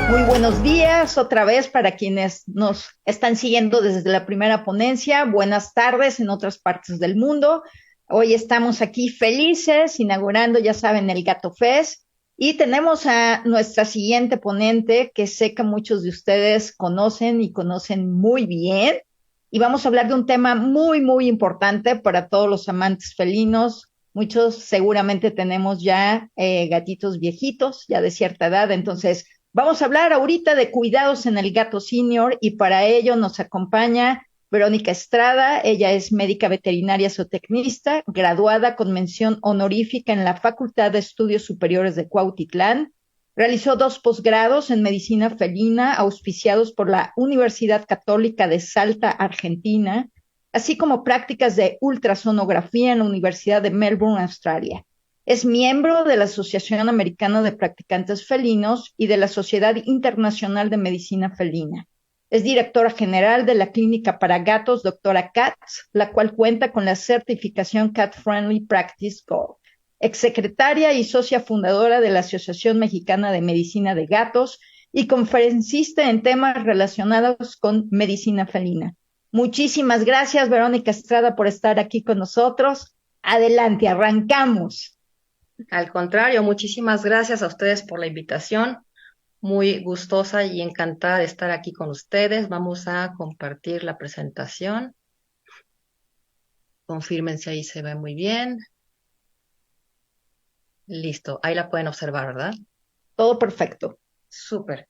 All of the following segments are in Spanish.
Muy buenos días otra vez para quienes nos están siguiendo desde la primera ponencia. Buenas tardes en otras partes del mundo. Hoy estamos aquí felices, inaugurando, ya saben, el Gato Fest. Y tenemos a nuestra siguiente ponente que sé que muchos de ustedes conocen y conocen muy bien. Y vamos a hablar de un tema muy, muy importante para todos los amantes felinos. Muchos seguramente tenemos ya gatitos viejitos, ya de cierta edad, entonces vamos a hablar ahorita de cuidados en el gato senior y para ello nos acompaña Verónica Estrada. Ella es médica veterinaria zootecnista, graduada con mención honorífica en la Facultad de Estudios Superiores de Cuautitlán. Realizó 2 posgrados en medicina felina auspiciados por la Universidad Católica de Salta, Argentina, así como prácticas de ultrasonografía en la Universidad de Melbourne, Australia. Es miembro de la Asociación Americana de Practicantes Felinos y de la Sociedad Internacional de Medicina Felina. Es directora general de la Clínica para Gatos Doctora Cats, la cual cuenta con la certificación Cat Friendly Practice Gold. Exsecretaria y socia fundadora de la Asociación Mexicana de Medicina de Gatos y conferencista en temas relacionados con medicina felina. Muchísimas gracias, Verónica Estrada, por estar aquí con nosotros. Adelante, arrancamos. Al contrario, muchísimas gracias a ustedes por la invitación. Muy gustosa y encantada de estar aquí con ustedes. Vamos a compartir la presentación. Confirmen si ahí se ve muy bien. Listo, ahí la pueden observar, ¿verdad? Todo perfecto. Súper.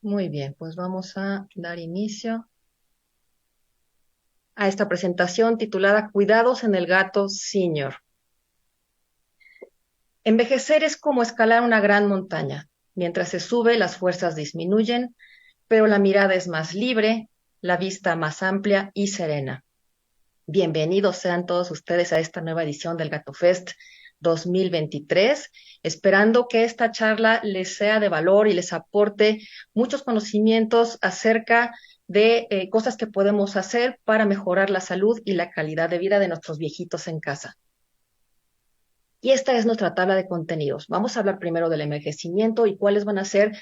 Muy bien, pues vamos a dar inicio a esta presentación titulada Cuidados en el gato senior. Envejecer es como escalar una gran montaña. Mientras se sube, las fuerzas disminuyen, pero la mirada es más libre, la vista más amplia y serena. Bienvenidos sean todos ustedes a esta nueva edición del Gato Fest 2023, esperando que esta charla les sea de valor y les aporte muchos conocimientos acerca de cosas que podemos hacer para mejorar la salud y la calidad de vida de nuestros viejitos en casa. Y esta es nuestra tabla de contenidos. Vamos a hablar primero del envejecimiento y cuáles van a ser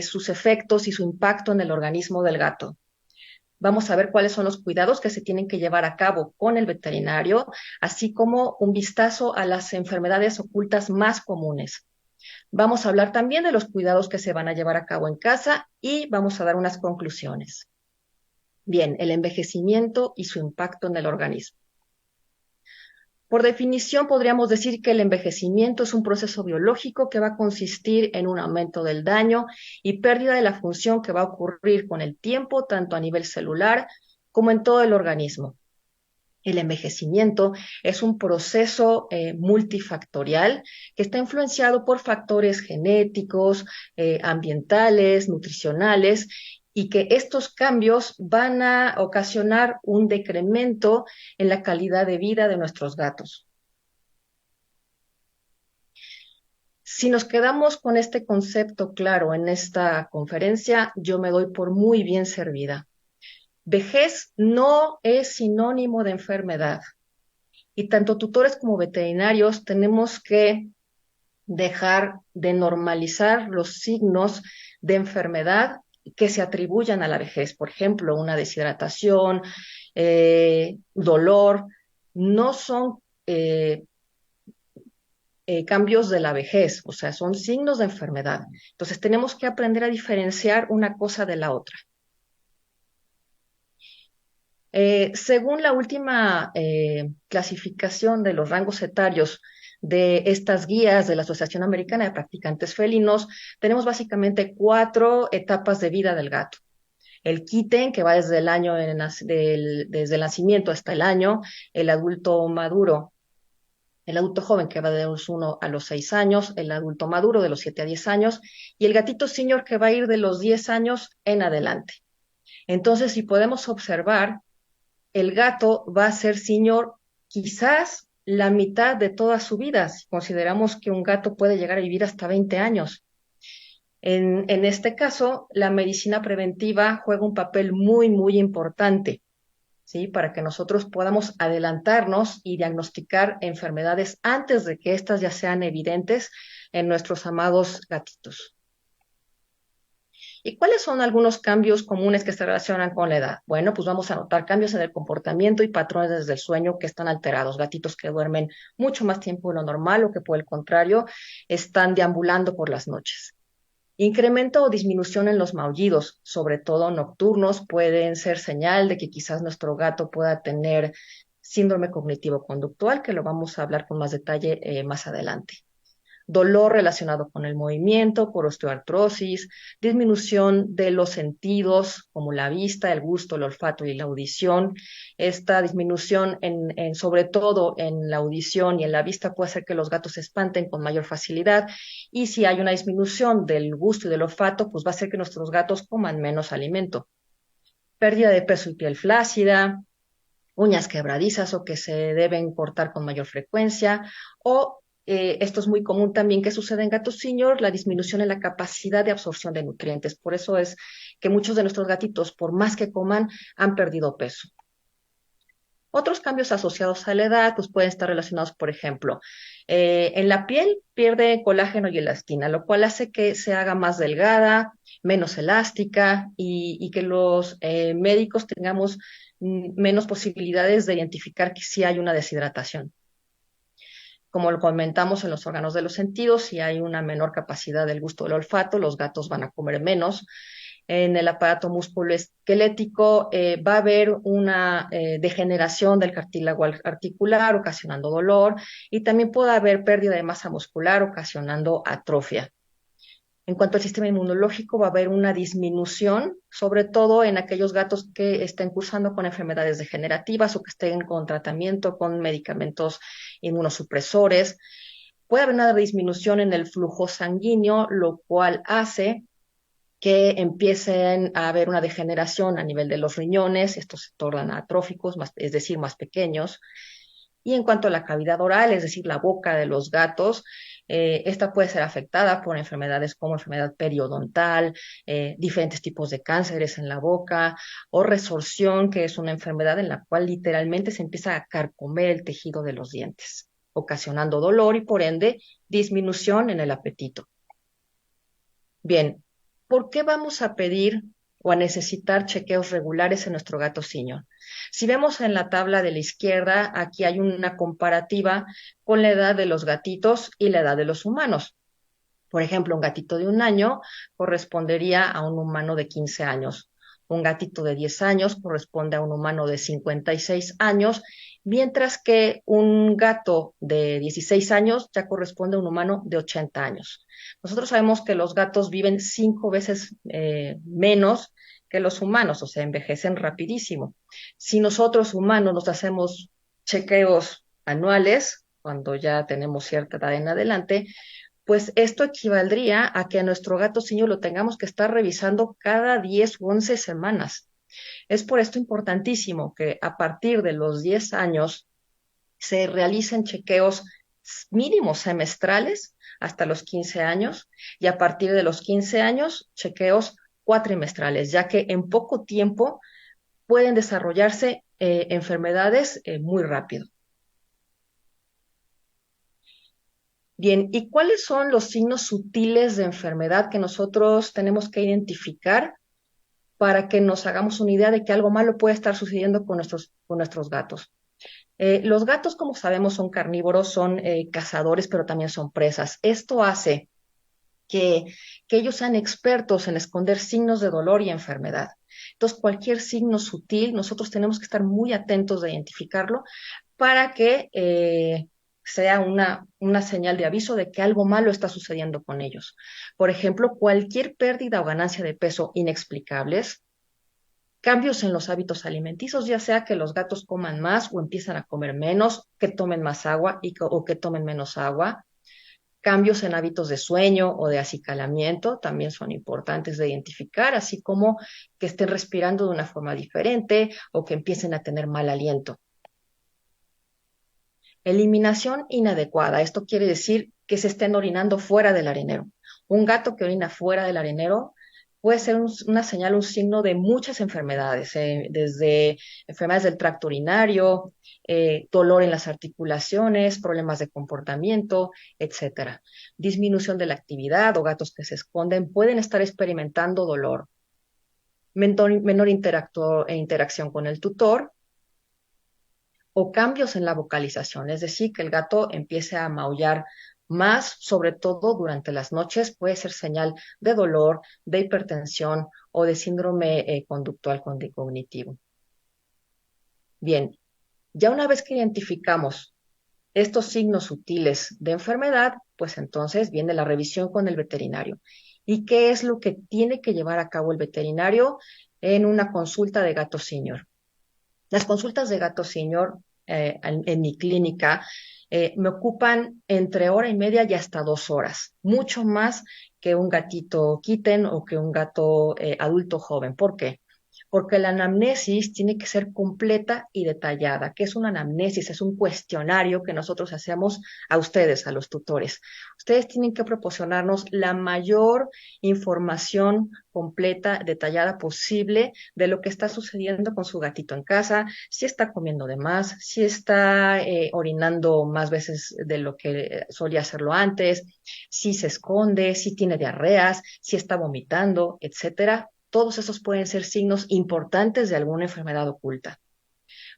sus efectos y su impacto en el organismo del gato. Vamos a ver cuáles son los cuidados que se tienen que llevar a cabo con el veterinario, así como un vistazo a las enfermedades ocultas más comunes. Vamos a hablar también de los cuidados que se van a llevar a cabo en casa y vamos a dar unas conclusiones. Bien, el envejecimiento y su impacto en el organismo. Por definición, podríamos decir que el envejecimiento es un proceso biológico que va a consistir en un aumento del daño y pérdida de la función que va a ocurrir con el tiempo, tanto a nivel celular como en todo el organismo. El envejecimiento es un proceso multifactorial que está influenciado por factores genéticos, ambientales, nutricionales, y que estos cambios van a ocasionar un decremento en la calidad de vida de nuestros gatos. Si nos quedamos con este concepto claro en esta conferencia, yo me doy por muy bien servida. Vejez no es sinónimo de enfermedad. Y tanto tutores como veterinarios tenemos que dejar de normalizar los signos de enfermedad que se atribuyan a la vejez. Por ejemplo, una deshidratación, dolor, no son cambios de la vejez, o sea, son signos de enfermedad. Entonces, tenemos que aprender a diferenciar una cosa de la otra. Según la última clasificación de los rangos etarios de estas guías de la Asociación Americana de Practicantes Felinos, tenemos básicamente 4 etapas de vida del gato. El kitten, que va desde el año desde el nacimiento hasta el año, el adulto maduro, el adulto joven, que va de los 1 a los 6 años, el adulto maduro de los 7 a 10 años, y el gatito senior, que va a ir de los 10 años en adelante. Entonces, si podemos observar, el gato va a ser senior quizás la mitad de toda su vida, si consideramos que un gato puede llegar a vivir hasta 20 años. En este caso, la medicina preventiva juega un papel muy, muy importante, ¿sí? Para que nosotros podamos adelantarnos y diagnosticar enfermedades antes de que éstas ya sean evidentes en nuestros amados gatitos. ¿Y cuáles son algunos cambios comunes que se relacionan con la edad? Bueno, pues vamos a notar cambios en el comportamiento y patrones desde el sueño que están alterados. Gatitos que duermen mucho más tiempo de lo normal o que por el contrario están deambulando por las noches. Incremento o disminución en los maullidos, sobre todo nocturnos, pueden ser señal de que quizás nuestro gato pueda tener síndrome cognitivo-conductual, que lo vamos a hablar con más detalle más adelante. Dolor relacionado con el movimiento, por osteoartrosis, disminución de los sentidos como la vista, el gusto, el olfato y la audición. Esta disminución sobre todo en la audición y en la vista puede hacer que los gatos se espanten con mayor facilidad, y si hay una disminución del gusto y del olfato, pues va a hacer que nuestros gatos coman menos alimento. Pérdida de peso y piel flácida, uñas quebradizas o que se deben cortar con mayor frecuencia, o esto es muy común también que sucede en gatos senior, la disminución en la capacidad de absorción de nutrientes. Por eso es que muchos de nuestros gatitos, por más que coman, han perdido peso. Otros cambios asociados a la edad pues pueden estar relacionados, por ejemplo, en la piel pierde colágeno y elastina, lo cual hace que se haga más delgada, menos elástica y que los médicos tengamos menos posibilidades de identificar que sí hay una deshidratación. Como lo comentamos en los órganos de los sentidos, si hay una menor capacidad del gusto del olfato, los gatos van a comer menos. En el aparato musculoesquelético va a haber una degeneración del cartílago articular, ocasionando dolor, y también puede haber pérdida de masa muscular, ocasionando atrofia. En cuanto al sistema inmunológico, va a haber una disminución, sobre todo en aquellos gatos que estén cursando con enfermedades degenerativas o que estén con tratamiento con medicamentos inmunosupresores. Puede haber una disminución en el flujo sanguíneo, lo cual hace que empiecen a haber una degeneración a nivel de los riñones, estos se tornan atróficos, es decir, más pequeños. Y en cuanto a la cavidad oral, es decir, la boca de los gatos, esta puede ser afectada por enfermedades como enfermedad periodontal, diferentes tipos de cánceres en la boca, o resorción, que es una enfermedad en la cual literalmente se empieza a carcomer el tejido de los dientes, ocasionando dolor y por ende disminución en el apetito. Bien, ¿por qué vamos a pedir o a necesitar chequeos regulares en nuestro gato senior? Si vemos en la tabla de la izquierda, aquí hay una comparativa con la edad de los gatitos y la edad de los humanos. Por ejemplo, un gatito de 1 año correspondería a un humano de 15 años. Un gatito de 10 años corresponde a un humano de 56 años, mientras que un gato de 16 años ya corresponde a un humano de 80 años. Nosotros sabemos que los gatos viven 5 veces menos que los humanos, o sea, envejecen rapidísimo. Si nosotros humanos nos hacemos chequeos anuales, cuando ya tenemos cierta edad en adelante, pues esto equivaldría a que a nuestro gato senior lo tengamos que estar revisando cada 10 u 11 semanas. Es por esto importantísimo que a partir de los 10 años se realicen chequeos mínimos semestrales hasta los 15 años, y a partir de los 15 años chequeos cuatrimestrales, ya que en poco tiempo pueden desarrollarse enfermedades muy rápido. Bien, ¿y cuáles son los signos sutiles de enfermedad que nosotros tenemos que identificar para que nos hagamos una idea de que algo malo puede estar sucediendo con nuestros gatos? Los gatos, como sabemos, son carnívoros, son cazadores, pero también son presas. Esto hace que ellos sean expertos en esconder signos de dolor y enfermedad. Entonces, cualquier signo sutil, nosotros tenemos que estar muy atentos de identificarlo para que sea una señal de aviso de que algo malo está sucediendo con ellos. Por ejemplo, cualquier pérdida o ganancia de peso inexplicables, cambios en los hábitos alimenticios, ya sea que los gatos coman más o empiezan a comer menos, que tomen más agua o que tomen menos agua. Cambios en hábitos de sueño o de acicalamiento también son importantes de identificar, así como que estén respirando de una forma diferente o que empiecen a tener mal aliento. Eliminación inadecuada. Esto quiere decir que se estén orinando fuera del arenero. Un gato que orina fuera del arenero puede ser una señal, un signo de muchas enfermedades, desde enfermedades del tracto urinario, dolor en las articulaciones, problemas de comportamiento, etcétera. Disminución de la actividad o gatos que se esconden pueden estar experimentando dolor, menor interacción con el tutor o cambios en la vocalización, es decir, que el gato empiece a maullar más, sobre todo durante las noches, puede ser señal de dolor, de hipertensión o de síndrome conductual cognitivo. Bien, ya una vez que identificamos estos signos sutiles de enfermedad, pues entonces viene la revisión con el veterinario. ¿Y qué es lo que tiene que llevar a cabo el veterinario en una consulta de gato senior? Las consultas de gato senior en mi clínica me ocupan entre hora y media y hasta 2 horas, mucho más que un gatito kitten o que un gato adulto joven. ¿Por qué? Porque la anamnesis tiene que ser completa y detallada. ¿Qué es una anamnesis? Es un cuestionario que nosotros hacemos a ustedes, a los tutores. Ustedes tienen que proporcionarnos la mayor información completa, detallada posible de lo que está sucediendo con su gatito en casa, si está comiendo de más, si está orinando más veces de lo que solía hacerlo antes, si se esconde, si tiene diarreas, si está vomitando, etcétera. Todos esos pueden ser signos importantes de alguna enfermedad oculta.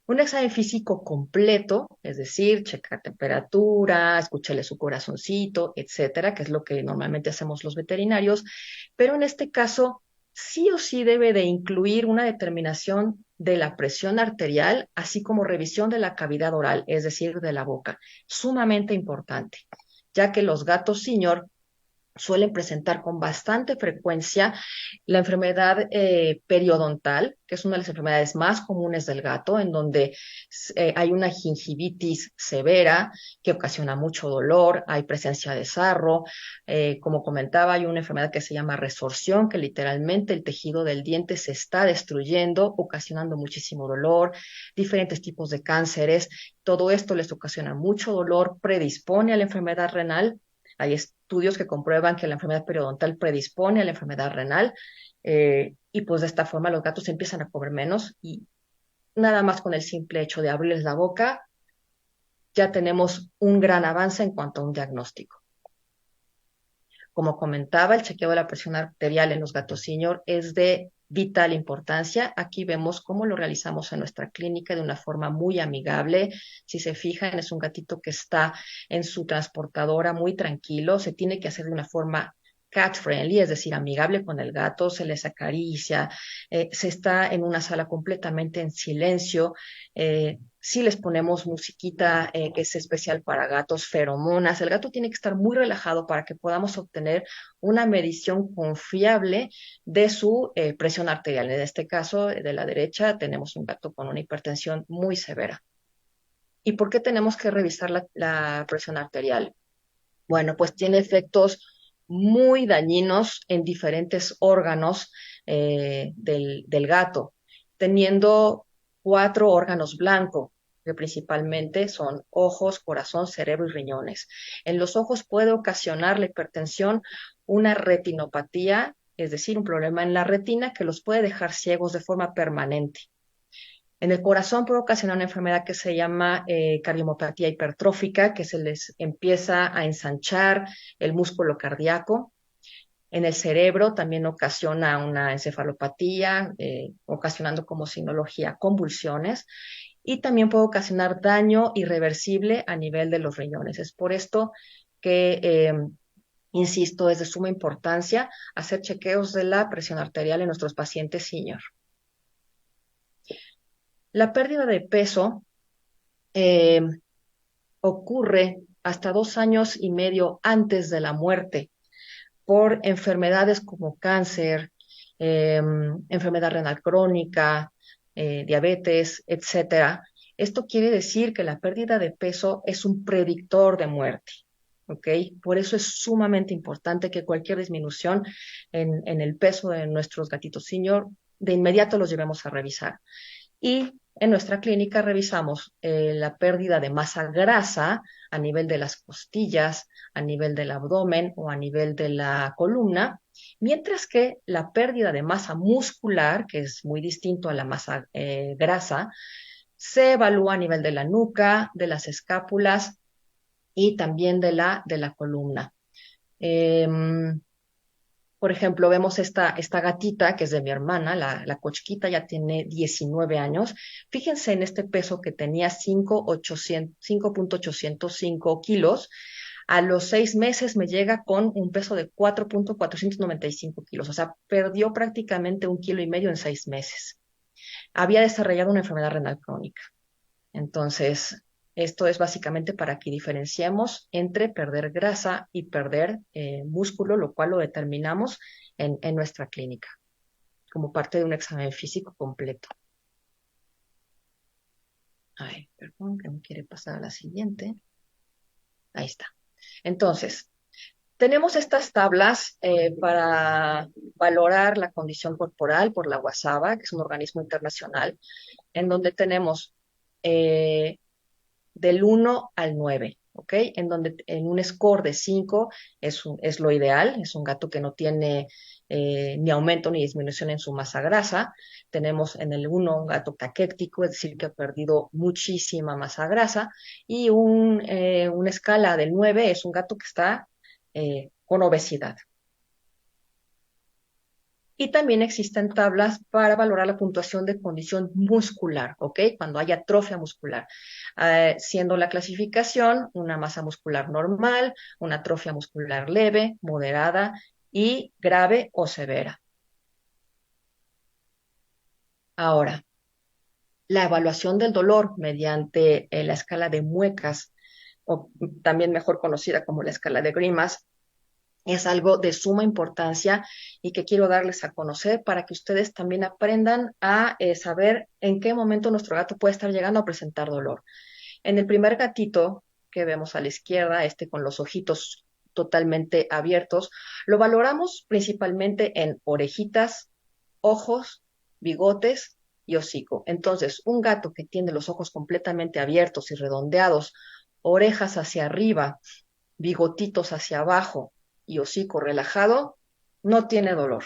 Un examen físico completo, es decir, checar temperatura, escucharle su corazoncito, etcétera, que es lo que normalmente hacemos los veterinarios, pero en este caso sí o sí debe de incluir una determinación de la presión arterial, así como revisión de la cavidad oral, es decir, de la boca. Sumamente importante, ya que los gatos senior suelen presentar con bastante frecuencia la enfermedad periodontal, que es una de las enfermedades más comunes del gato, en donde hay una gingivitis severa que ocasiona mucho dolor, hay presencia de sarro, como comentaba, hay una enfermedad que se llama resorción, que literalmente el tejido del diente se está destruyendo, ocasionando muchísimo dolor, diferentes tipos de cánceres, todo esto les ocasiona mucho dolor, predispone a la enfermedad renal. Hay estudios que comprueban que la enfermedad periodontal predispone a la enfermedad renal y pues de esta forma los gatos empiezan a comer menos y nada más con el simple hecho de abrirles la boca ya tenemos un gran avance en cuanto a un diagnóstico. Como comentaba, el chequeo de la presión arterial en los gatos senior es de vital importancia. Aquí vemos cómo lo realizamos en nuestra clínica de una forma muy amigable. Si se fijan, es un gatito que está en su transportadora muy tranquilo. Se tiene que hacer de una forma cat friendly, es decir, amigable con el gato, se les acaricia, se está en una sala completamente en silencio. Si les ponemos musiquita que es especial para gatos, feromonas, el gato tiene que estar muy relajado para que podamos obtener una medición confiable de su presión arterial. En este caso, de la derecha, tenemos un gato con una hipertensión muy severa. ¿Y por qué tenemos que revisar la presión arterial? Bueno, pues tiene efectos muy dañinos en diferentes órganos del gato, teniendo 4 órganos blancos, que principalmente son ojos, corazón, cerebro y riñones. En los ojos puede ocasionar la hipertensión una retinopatía, es decir, un problema en la retina que los puede dejar ciegos de forma permanente. En el corazón puede ocasionar una enfermedad que se llama cardiomopatía hipertrófica, que se les empieza a ensanchar el músculo cardíaco. En el cerebro también ocasiona una encefalopatía, ocasionando como sinología convulsiones. Y también puede ocasionar daño irreversible a nivel de los riñones. Es por esto que, insisto, es de suma importancia hacer chequeos de la presión arterial en nuestros pacientes senior. La pérdida de peso eh, ocurre hasta 2 años y medio antes de la muerte por enfermedades como cáncer, enfermedad renal crónica, diabetes, etcétera. Esto quiere decir que la pérdida de peso es un predictor de muerte. ¿Ok? Por eso es sumamente importante que cualquier disminución en el peso de nuestros gatitos senior, de inmediato los llevemos a revisar. Y En nuestra clínica revisamos la pérdida de masa grasa a nivel de las costillas, a nivel del abdomen o a nivel de la columna, mientras que la pérdida de masa muscular, que es muy distinto a la masa grasa, se evalúa a nivel de la nuca, de las escápulas y también de la columna. Por ejemplo, vemos esta gatita que es de mi hermana, la cochquita ya tiene 19 años. Fíjense en este peso que tenía 5.805 kilos. A los 6 meses me llega con un peso de 4.495 kilos. O sea, perdió prácticamente 1,5 kilos en 6 meses. Había desarrollado una enfermedad renal crónica. Entonces, esto es básicamente para que diferenciemos entre perder grasa y perder músculo, lo cual lo determinamos en nuestra clínica, como parte de un examen físico completo. Ay, perdón, que no quiere pasar a la siguiente. Ahí está. Entonces, tenemos estas tablas para valorar la condición corporal por la WASABA, que es un organismo internacional, en donde tenemos del 1 al 9, ¿ok? En donde en un score de 5 es lo ideal, es un gato que no tiene ni aumento ni disminución en su masa grasa. Tenemos en el 1 un gato caquéctico, es decir, que ha perdido muchísima masa grasa, y una escala del 9 es un gato que está con obesidad. Y también existen tablas para valorar la puntuación de condición muscular, ¿ok? Cuando hay atrofia muscular, siendo la clasificación una masa muscular normal, una atrofia muscular leve, moderada y grave o severa. Ahora, la evaluación del dolor mediante la escala de muecas, o también mejor conocida como la escala de Grimas, es algo de suma importancia y que quiero darles a conocer para que ustedes también aprendan a saber en qué momento nuestro gato puede estar llegando a presentar dolor. En el primer gatito que vemos a la izquierda, este con los ojitos totalmente abiertos, lo valoramos principalmente en orejitas, ojos, bigotes y hocico. Entonces, un gato que tiene los ojos completamente abiertos y redondeados, orejas hacia arriba, bigotitos hacia abajo y hocico relajado, no tiene dolor.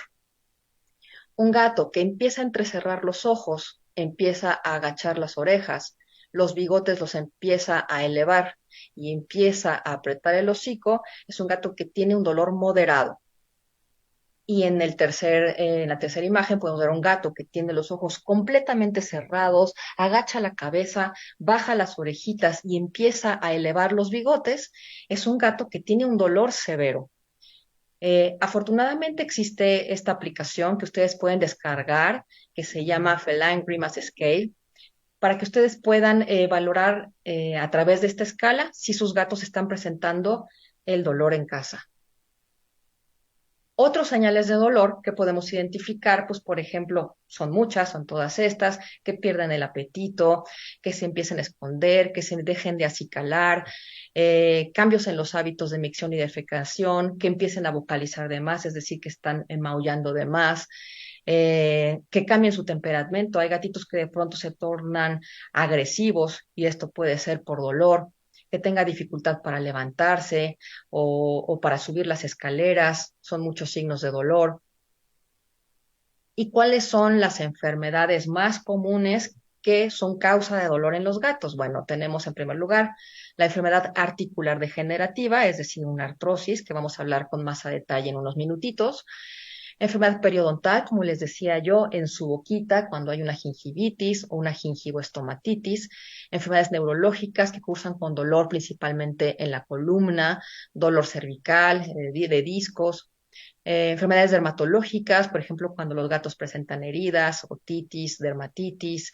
Un gato que empieza a entrecerrar los ojos, empieza a agachar las orejas, los bigotes los empieza a elevar y empieza a apretar el hocico, es un gato que tiene un dolor moderado. Y en la tercera imagen podemos ver un gato que tiene los ojos completamente cerrados, agacha la cabeza, baja las orejitas y empieza a elevar los bigotes. Es un gato que tiene un dolor severo. Afortunadamente existe esta aplicación que ustedes pueden descargar, que se llama Feline Grimace Scale, para que ustedes puedan valorar a través de esta escala si sus gatos están presentando el dolor en casa. Otros señales de dolor que podemos identificar, pues por ejemplo, son muchas, son todas estas, que pierden el apetito, que se empiecen a esconder, que se dejen de acicalar, cambios en los hábitos de micción y defecación, que empiecen a vocalizar de más, es decir, que están maullando de más, que cambien su temperamento. Hay gatitos que de pronto se tornan agresivos y esto puede ser por dolor, que tenga dificultad para levantarse o para subir las escaleras, son muchos signos de dolor. ¿Y cuáles son las enfermedades más comunes que son causa de dolor en los gatos? Bueno, tenemos en primer lugar la enfermedad articular degenerativa, es decir, una artrosis, que vamos a hablar con más a detalle en unos minutitos. Enfermedad periodontal, como les decía yo, en su boquita cuando hay una gingivitis o una gingivoestomatitis. Enfermedades neurológicas que cursan con dolor principalmente en la columna, dolor cervical, de discos. Enfermedades dermatológicas, por ejemplo, cuando los gatos presentan heridas, otitis, dermatitis.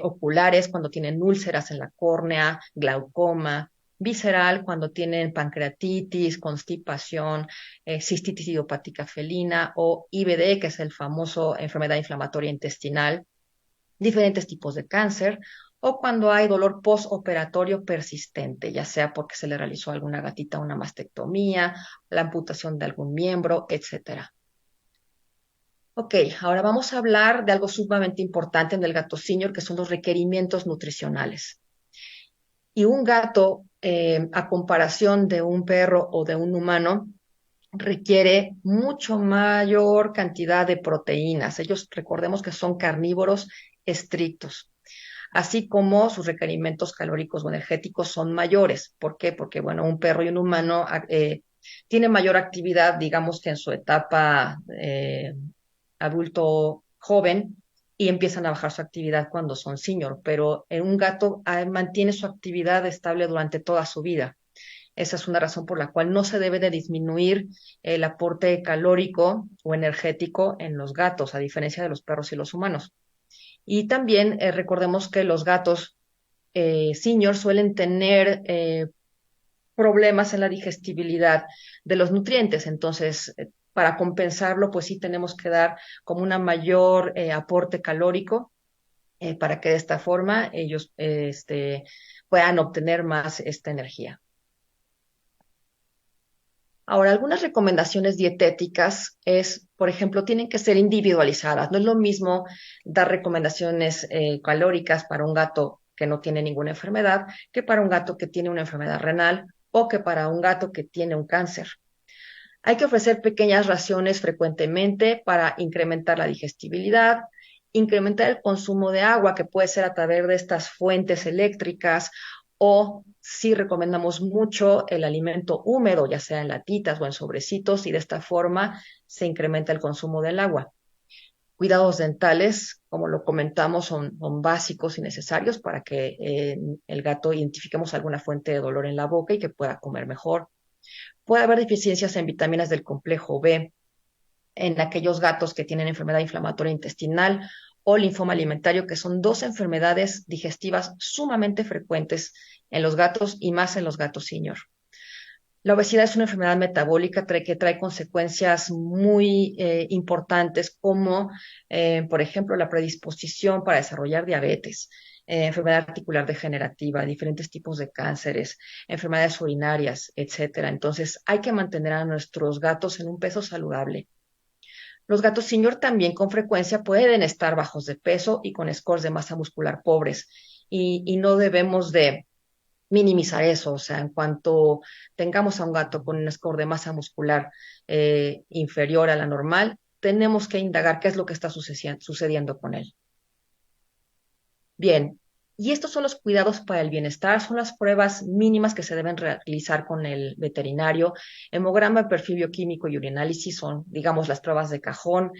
Oculares, cuando tienen úlceras en la córnea, glaucoma. Visceral, cuando tienen pancreatitis, constipación, cistitis idiopática felina o IBD, que es el famoso enfermedad inflamatoria intestinal, diferentes tipos de cáncer, o cuando hay dolor postoperatorio persistente, ya sea porque se le realizó a alguna gatita una mastectomía, la amputación de algún miembro, etcétera. Ok, ahora vamos a hablar de algo sumamente importante en el gato senior, que son los requerimientos nutricionales. Y un gato, a comparación de un perro o de un humano, requiere mucho mayor cantidad de proteínas. Ellos, recordemos que son carnívoros estrictos, así como sus requerimientos calóricos o energéticos son mayores. ¿Por qué? Porque, bueno, un perro y un humano tienen mayor actividad, digamos que en su etapa adulto joven, y empiezan a bajar su actividad cuando son senior, pero en un gato mantiene su actividad estable durante toda su vida. Esa es una razón por la cual no se debe de disminuir el aporte calórico o energético en los gatos, a diferencia de los perros y los humanos. Y también recordemos que los gatos senior suelen tener problemas en la digestibilidad de los nutrientes. Entonces, para compensarlo, pues sí tenemos que dar como una mayor aporte calórico para que de esta forma ellos puedan obtener más esta energía. Ahora, algunas recomendaciones dietéticas es, por ejemplo, tienen que ser individualizadas. No es lo mismo dar recomendaciones calóricas para un gato que no tiene ninguna enfermedad que para un gato que tiene una enfermedad renal o que para un gato que tiene un cáncer. Hay que ofrecer pequeñas raciones frecuentemente para incrementar la digestibilidad, incrementar el consumo de agua, que puede ser a través de estas fuentes eléctricas, o si recomendamos mucho el alimento húmedo, ya sea en latitas o en sobrecitos, y de esta forma se incrementa el consumo del agua. Cuidados dentales, como lo comentamos, son básicos y necesarios para que el gato identifiquemos alguna fuente de dolor en la boca y que pueda comer mejor. Puede haber deficiencias en vitaminas del complejo B en aquellos gatos que tienen enfermedad inflamatoria intestinal o linfoma alimentario, que son dos enfermedades digestivas sumamente frecuentes en los gatos y más en los gatos senior. La obesidad es una enfermedad metabólica que trae consecuencias muy importantes como, por ejemplo, la predisposición para desarrollar diabetes, enfermedad articular degenerativa, diferentes tipos de cánceres, enfermedades urinarias, etcétera. Entonces, hay que mantener a nuestros gatos en un peso saludable. Los gatos senior también con frecuencia pueden estar bajos de peso y con scores de masa muscular pobres y no debemos de minimizar eso, o sea, en cuanto tengamos a un gato con un score de masa muscular inferior a la normal, tenemos que indagar qué es lo que está sucediendo con él. Bien, y estos son los cuidados para el bienestar, son las pruebas mínimas que se deben realizar con el veterinario. Hemograma, perfil bioquímico y urinálisis son, digamos, las pruebas de cajón,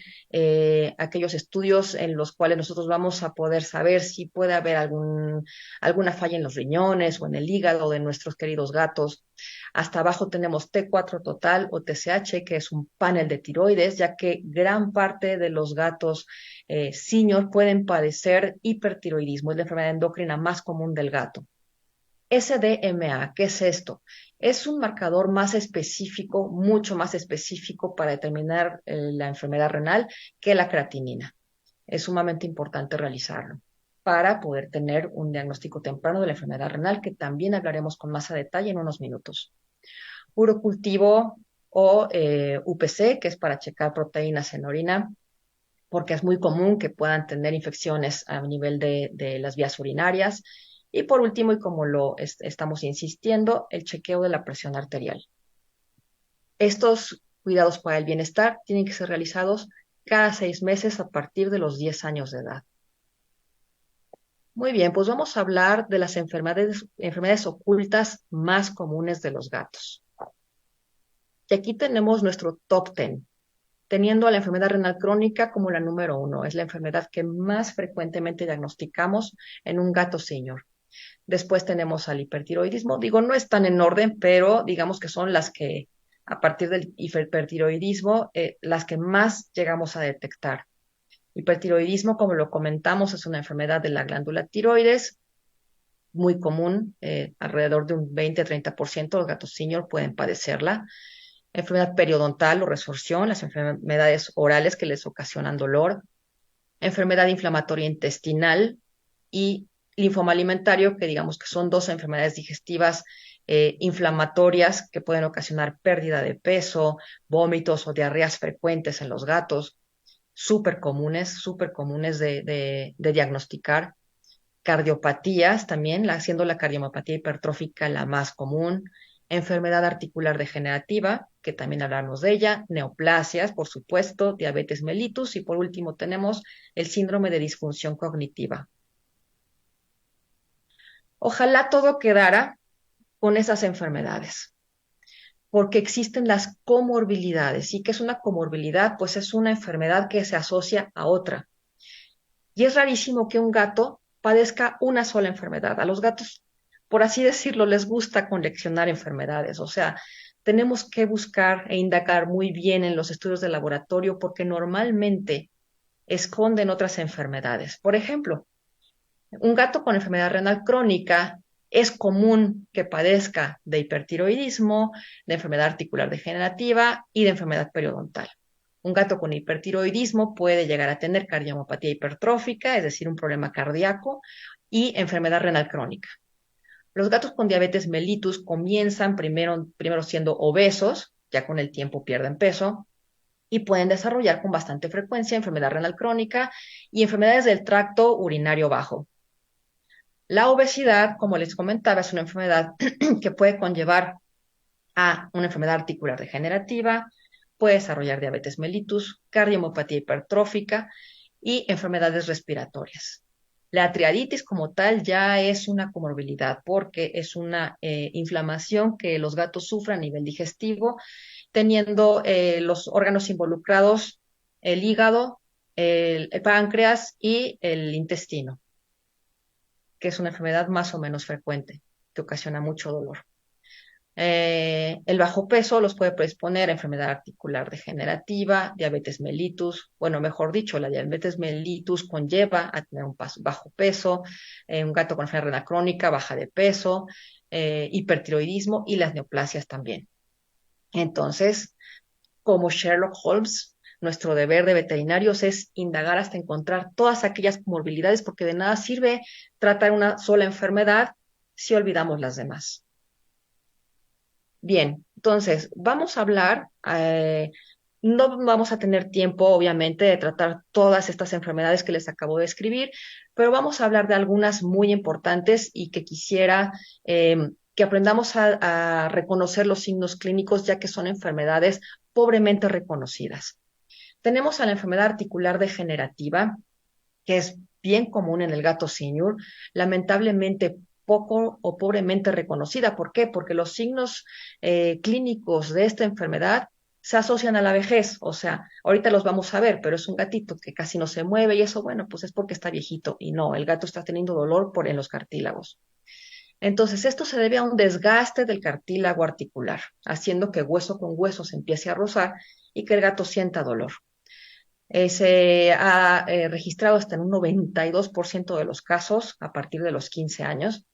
aquellos estudios en los cuales nosotros vamos a poder saber si puede haber alguna falla en los riñones o en el hígado de nuestros queridos gatos. Hasta abajo tenemos T4 total o TSH, que es un panel de tiroides, ya que gran parte de los gatos senior pueden padecer hipertiroidismo, es la enfermedad endocrina más común del gato. SDMA, ¿qué es esto? Es un marcador más específico, mucho más específico para determinar la enfermedad renal que la creatinina. Es sumamente importante realizarlo para poder tener un diagnóstico temprano de la enfermedad renal, que también hablaremos con más a detalle en unos minutos. Urocultivo o UPC, que es para checar proteínas en orina, porque es muy común que puedan tener infecciones a nivel de las vías urinarias. Y por último, y como lo estamos insistiendo, el chequeo de la presión arterial. Estos cuidados para el bienestar tienen que ser realizados cada 6 meses a partir de los 10 años de edad. Muy bien, pues vamos a hablar de las enfermedades ocultas más comunes de los gatos. Y aquí tenemos nuestro top 10, teniendo a la enfermedad renal crónica como la número 1. Es la enfermedad que más frecuentemente diagnosticamos en un gato senior. Después tenemos al hipertiroidismo. Digo, no están en orden, pero digamos que son las que, a partir del hipertiroidismo, las que más llegamos a detectar. Hipertiroidismo, como lo comentamos, es una enfermedad de la glándula tiroides, muy común, alrededor de un 20-30% de los gatos senior pueden padecerla. Enfermedad periodontal o resorción, las enfermedades orales que les ocasionan dolor. Enfermedad inflamatoria intestinal y linfoma alimentario, que digamos que son dos enfermedades digestivas inflamatorias que pueden ocasionar pérdida de peso, vómitos o diarreas frecuentes en los gatos. súper comunes de diagnosticar. Cardiopatías también, siendo la cardiomapatía hipertrófica la más común, enfermedad articular degenerativa, que también hablamos de ella, neoplasias, por supuesto, diabetes mellitus y por último tenemos el síndrome de disfunción cognitiva. Ojalá todo quedara con esas enfermedades, porque existen las comorbilidades. ¿Y qué es una comorbilidad? Pues es una enfermedad que se asocia a otra. Y es rarísimo que un gato padezca una sola enfermedad. A los gatos, por así decirlo, les gusta coleccionar enfermedades. O sea, tenemos que buscar e indagar muy bien en los estudios de laboratorio porque normalmente esconden otras enfermedades. Por ejemplo, un gato con enfermedad renal crónica es común que padezca de hipertiroidismo, de enfermedad articular degenerativa y de enfermedad periodontal. Un gato con hipertiroidismo puede llegar a tener cardiomapatía hipertrófica, es decir, un problema cardíaco, y enfermedad renal crónica. Los gatos con diabetes mellitus comienzan primero siendo obesos, ya con el tiempo pierden peso, y pueden desarrollar con bastante frecuencia enfermedad renal crónica y enfermedades del tracto urinario bajo. La obesidad, como les comentaba, es una enfermedad que puede conllevar a una enfermedad articular degenerativa, puede desarrollar diabetes mellitus, cardiomopatía hipertrófica y enfermedades respiratorias. La triaditis como tal ya es una comorbilidad porque es una inflamación que los gatos sufren a nivel digestivo, teniendo los órganos involucrados, el hígado, el páncreas y el intestino, que es una enfermedad más o menos frecuente, que ocasiona mucho dolor. El bajo peso los puede predisponer a enfermedad articular degenerativa, diabetes mellitus, bueno, mejor dicho, la diabetes mellitus conlleva a tener un bajo peso, un gato con enfermedad renal crónica, baja de peso, hipertiroidismo y las neoplasias también. Entonces, como Sherlock Holmes, nuestro deber de veterinarios es indagar hasta encontrar todas aquellas comorbilidades, porque de nada sirve tratar una sola enfermedad si olvidamos las demás. Bien, entonces vamos a hablar, no vamos a tener tiempo, obviamente, de tratar todas estas enfermedades que les acabo de escribir, pero vamos a hablar de algunas muy importantes y que quisiera que aprendamos a reconocer los signos clínicos, ya que son enfermedades pobremente reconocidas. Tenemos a la enfermedad articular degenerativa, que es bien común en el gato senior, lamentablemente poco o pobremente reconocida. ¿Por qué? Porque los signos clínicos de esta enfermedad se asocian a la vejez. O sea, ahorita los vamos a ver, pero es un gatito que casi no se mueve y eso, bueno, pues es porque está viejito. Y no, el gato está teniendo dolor en los cartílagos. Entonces, esto se debe a un desgaste del cartílago articular, haciendo que hueso con hueso se empiece a rozar y que el gato sienta dolor. Se ha registrado hasta en un 92% de los casos a partir de los 15 años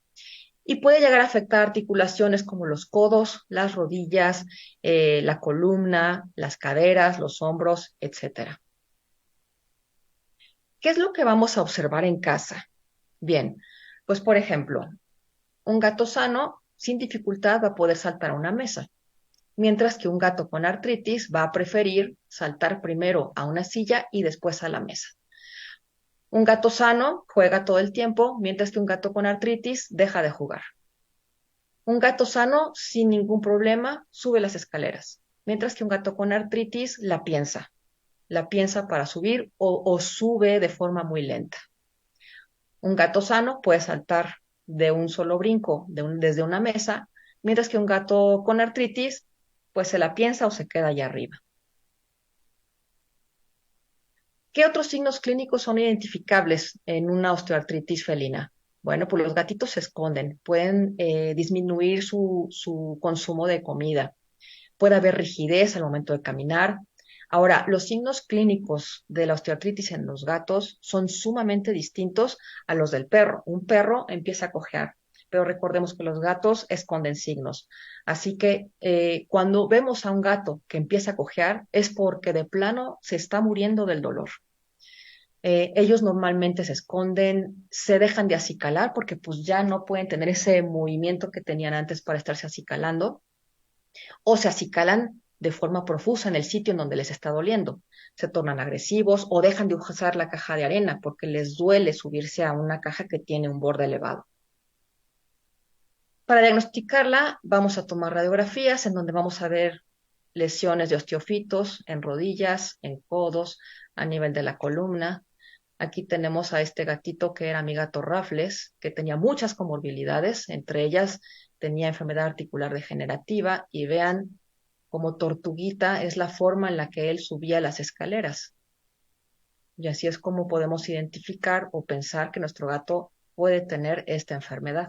y puede llegar a afectar articulaciones como los codos, las rodillas, la columna, las caderas, los hombros, etc. ¿Qué es lo que vamos a observar en casa? Bien, pues por ejemplo, un gato sano sin dificultad va a poder saltar a una mesa, mientras que un gato con artritis va a preferir saltar primero a una silla y después a la mesa. Un gato sano juega todo el tiempo, mientras que un gato con artritis deja de jugar. Un gato sano, sin ningún problema, sube las escaleras, mientras que un gato con artritis la piensa para subir o sube de forma muy lenta. Un gato sano puede saltar de un solo brinco desde una mesa, mientras que un gato con artritis pues se la piensa o se queda allá arriba. ¿Qué otros signos clínicos son identificables en una osteoartritis felina? Bueno, pues los gatitos se esconden, pueden disminuir su consumo de comida, puede haber rigidez al momento de caminar. Ahora, los signos clínicos de la osteoartritis en los gatos son sumamente distintos a los del perro. Un perro empieza a cojear, pero recordemos que los gatos esconden signos. Así que cuando vemos a un gato que empieza a cojear es porque de plano se está muriendo del dolor. Ellos normalmente se esconden, se dejan de acicalar porque pues ya no pueden tener ese movimiento que tenían antes para estarse acicalando, o se acicalan de forma profusa en el sitio en donde les está doliendo. Se tornan agresivos o dejan de usar la caja de arena porque les duele subirse a una caja que tiene un borde elevado. Para diagnosticarla, vamos a tomar radiografías en donde vamos a ver lesiones de osteofitos en rodillas, en codos, a nivel de la columna. Aquí tenemos a este gatito que era mi gato Raffles, que tenía muchas comorbilidades, entre ellas tenía enfermedad articular degenerativa y vean como tortuguita es la forma en la que él subía las escaleras. Y así es como podemos identificar o pensar que nuestro gato puede tener esta enfermedad.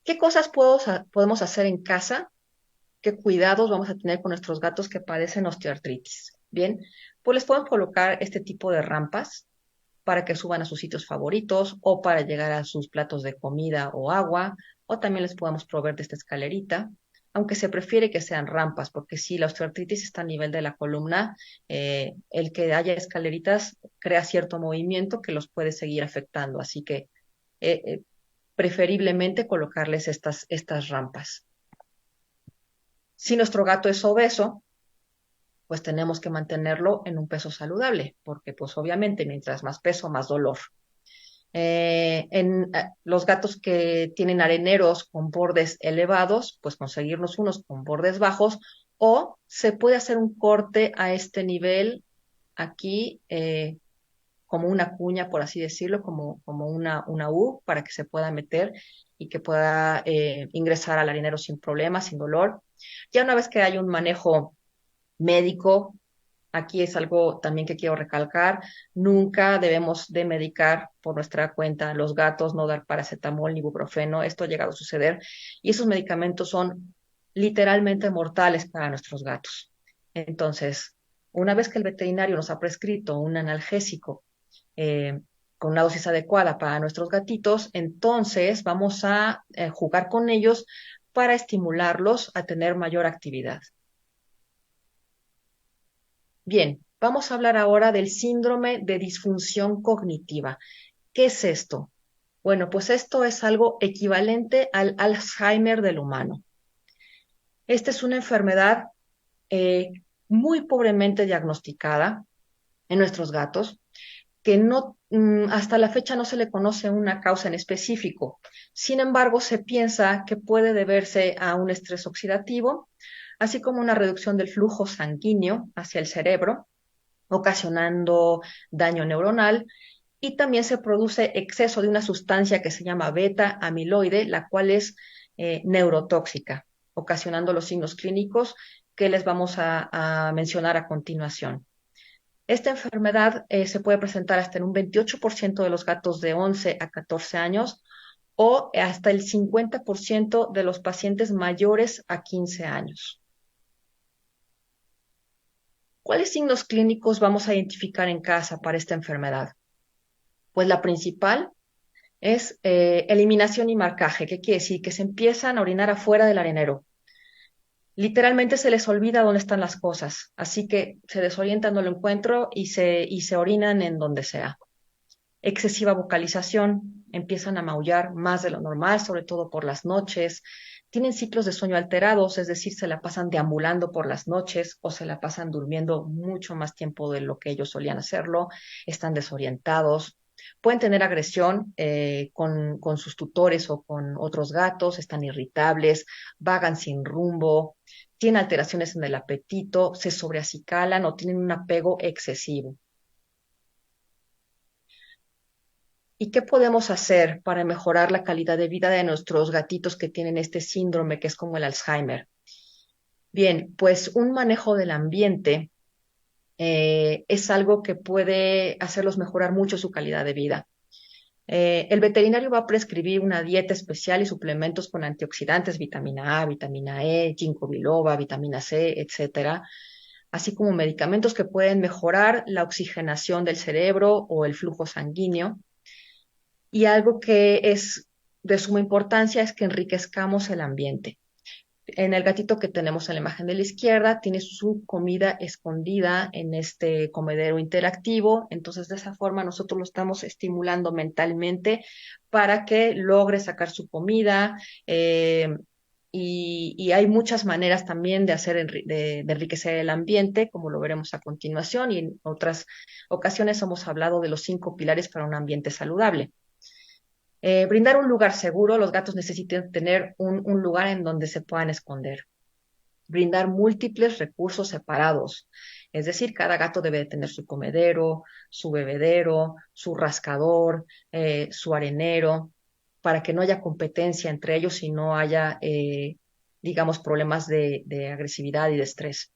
¿Qué cosas podemos hacer en casa? ¿Qué cuidados vamos a tener con nuestros gatos que padecen osteoartritis? Bien, pues les podemos colocar este tipo de rampas para que suban a sus sitios favoritos o para llegar a sus platos de comida o agua, o también les podemos proveer de esta escalerita, aunque se prefiere que sean rampas, porque si la osteoartritis está a nivel de la columna, el que haya escaleritas crea cierto movimiento que los puede seguir afectando, así que preferiblemente colocarles estas rampas. Si nuestro gato es obeso, pues tenemos que mantenerlo en un peso saludable, porque pues obviamente mientras más peso, más dolor. Los gatos que tienen areneros con bordes elevados, pues conseguirnos unos con bordes bajos, o se puede hacer un corte a este nivel aquí, como una cuña, por así decirlo, como una U, para que se pueda meter y que pueda ingresar al arenero sin problemas, sin dolor. Ya una vez que hay un manejo médico, aquí es algo también que quiero recalcar, nunca debemos de medicar por nuestra cuenta los gatos, no dar paracetamol ni ibuprofeno, esto ha llegado a suceder y esos medicamentos son literalmente mortales para nuestros gatos. Entonces, una vez que el veterinario nos ha prescrito un analgésico con una dosis adecuada para nuestros gatitos, entonces vamos a jugar con ellos para estimularlos a tener mayor actividad. Bien, vamos a hablar ahora del síndrome de disfunción cognitiva. ¿Qué es esto? Bueno, pues esto es algo equivalente al Alzheimer del humano. Esta es una enfermedad muy pobremente diagnosticada en nuestros gatos, que no, hasta la fecha no se le conoce una causa en específico. Sin embargo, se piensa que puede deberse a un estrés oxidativo, así como una reducción del flujo sanguíneo hacia el cerebro, ocasionando daño neuronal, y también se produce exceso de una sustancia que se llama beta amiloide, la cual es neurotóxica, ocasionando los signos clínicos que les vamos a mencionar a continuación. Esta enfermedad se puede presentar hasta en un 28% de los gatos de 11 a 14 años o hasta el 50% de los pacientes mayores a 15 años. ¿Cuáles signos clínicos vamos a identificar en casa para esta enfermedad? Pues la principal es eliminación y marcaje. ¿Qué quiere decir? Que se empiezan a orinar afuera del arenero. Literalmente se les olvida dónde están las cosas, así que se desorientan, no lo encuentro y se orinan en donde sea. Excesiva vocalización, empiezan a maullar más de lo normal, sobre todo por las noches. Tienen ciclos de sueño alterados, es decir, se la pasan deambulando por las noches o se la pasan durmiendo mucho más tiempo de lo que ellos solían hacerlo, están desorientados. Pueden tener agresión con sus tutores o con otros gatos, están irritables, vagan sin rumbo, tienen alteraciones en el apetito, se sobreacicalan o tienen un apego excesivo. ¿Y qué podemos hacer para mejorar la calidad de vida de nuestros gatitos que tienen este síndrome que es como el Alzheimer? Bien, pues un manejo del ambiente es algo que puede hacerlos mejorar mucho su calidad de vida. El veterinario va a prescribir una dieta especial y suplementos con antioxidantes, vitamina A, vitamina E, ginkgo biloba, vitamina C, etcétera, así como medicamentos que pueden mejorar la oxigenación del cerebro o el flujo sanguíneo. Y algo que es de suma importancia es que enriquezcamos el ambiente. En el gatito que tenemos en la imagen de la izquierda, tiene su comida escondida en este comedero interactivo. Entonces, de esa forma, nosotros lo estamos estimulando mentalmente para que logre sacar su comida. Y hay muchas maneras también de de enriquecer el ambiente, como lo veremos a continuación. Y en otras ocasiones hemos hablado de los 5 pilares para un ambiente saludable. Brindar un lugar seguro, los gatos necesitan tener un lugar en donde se puedan esconder. Brindar múltiples recursos separados, es decir, cada gato debe de tener su comedero, su bebedero, su rascador, su arenero, para que no haya competencia entre ellos y no haya, digamos, problemas de agresividad y de estrés.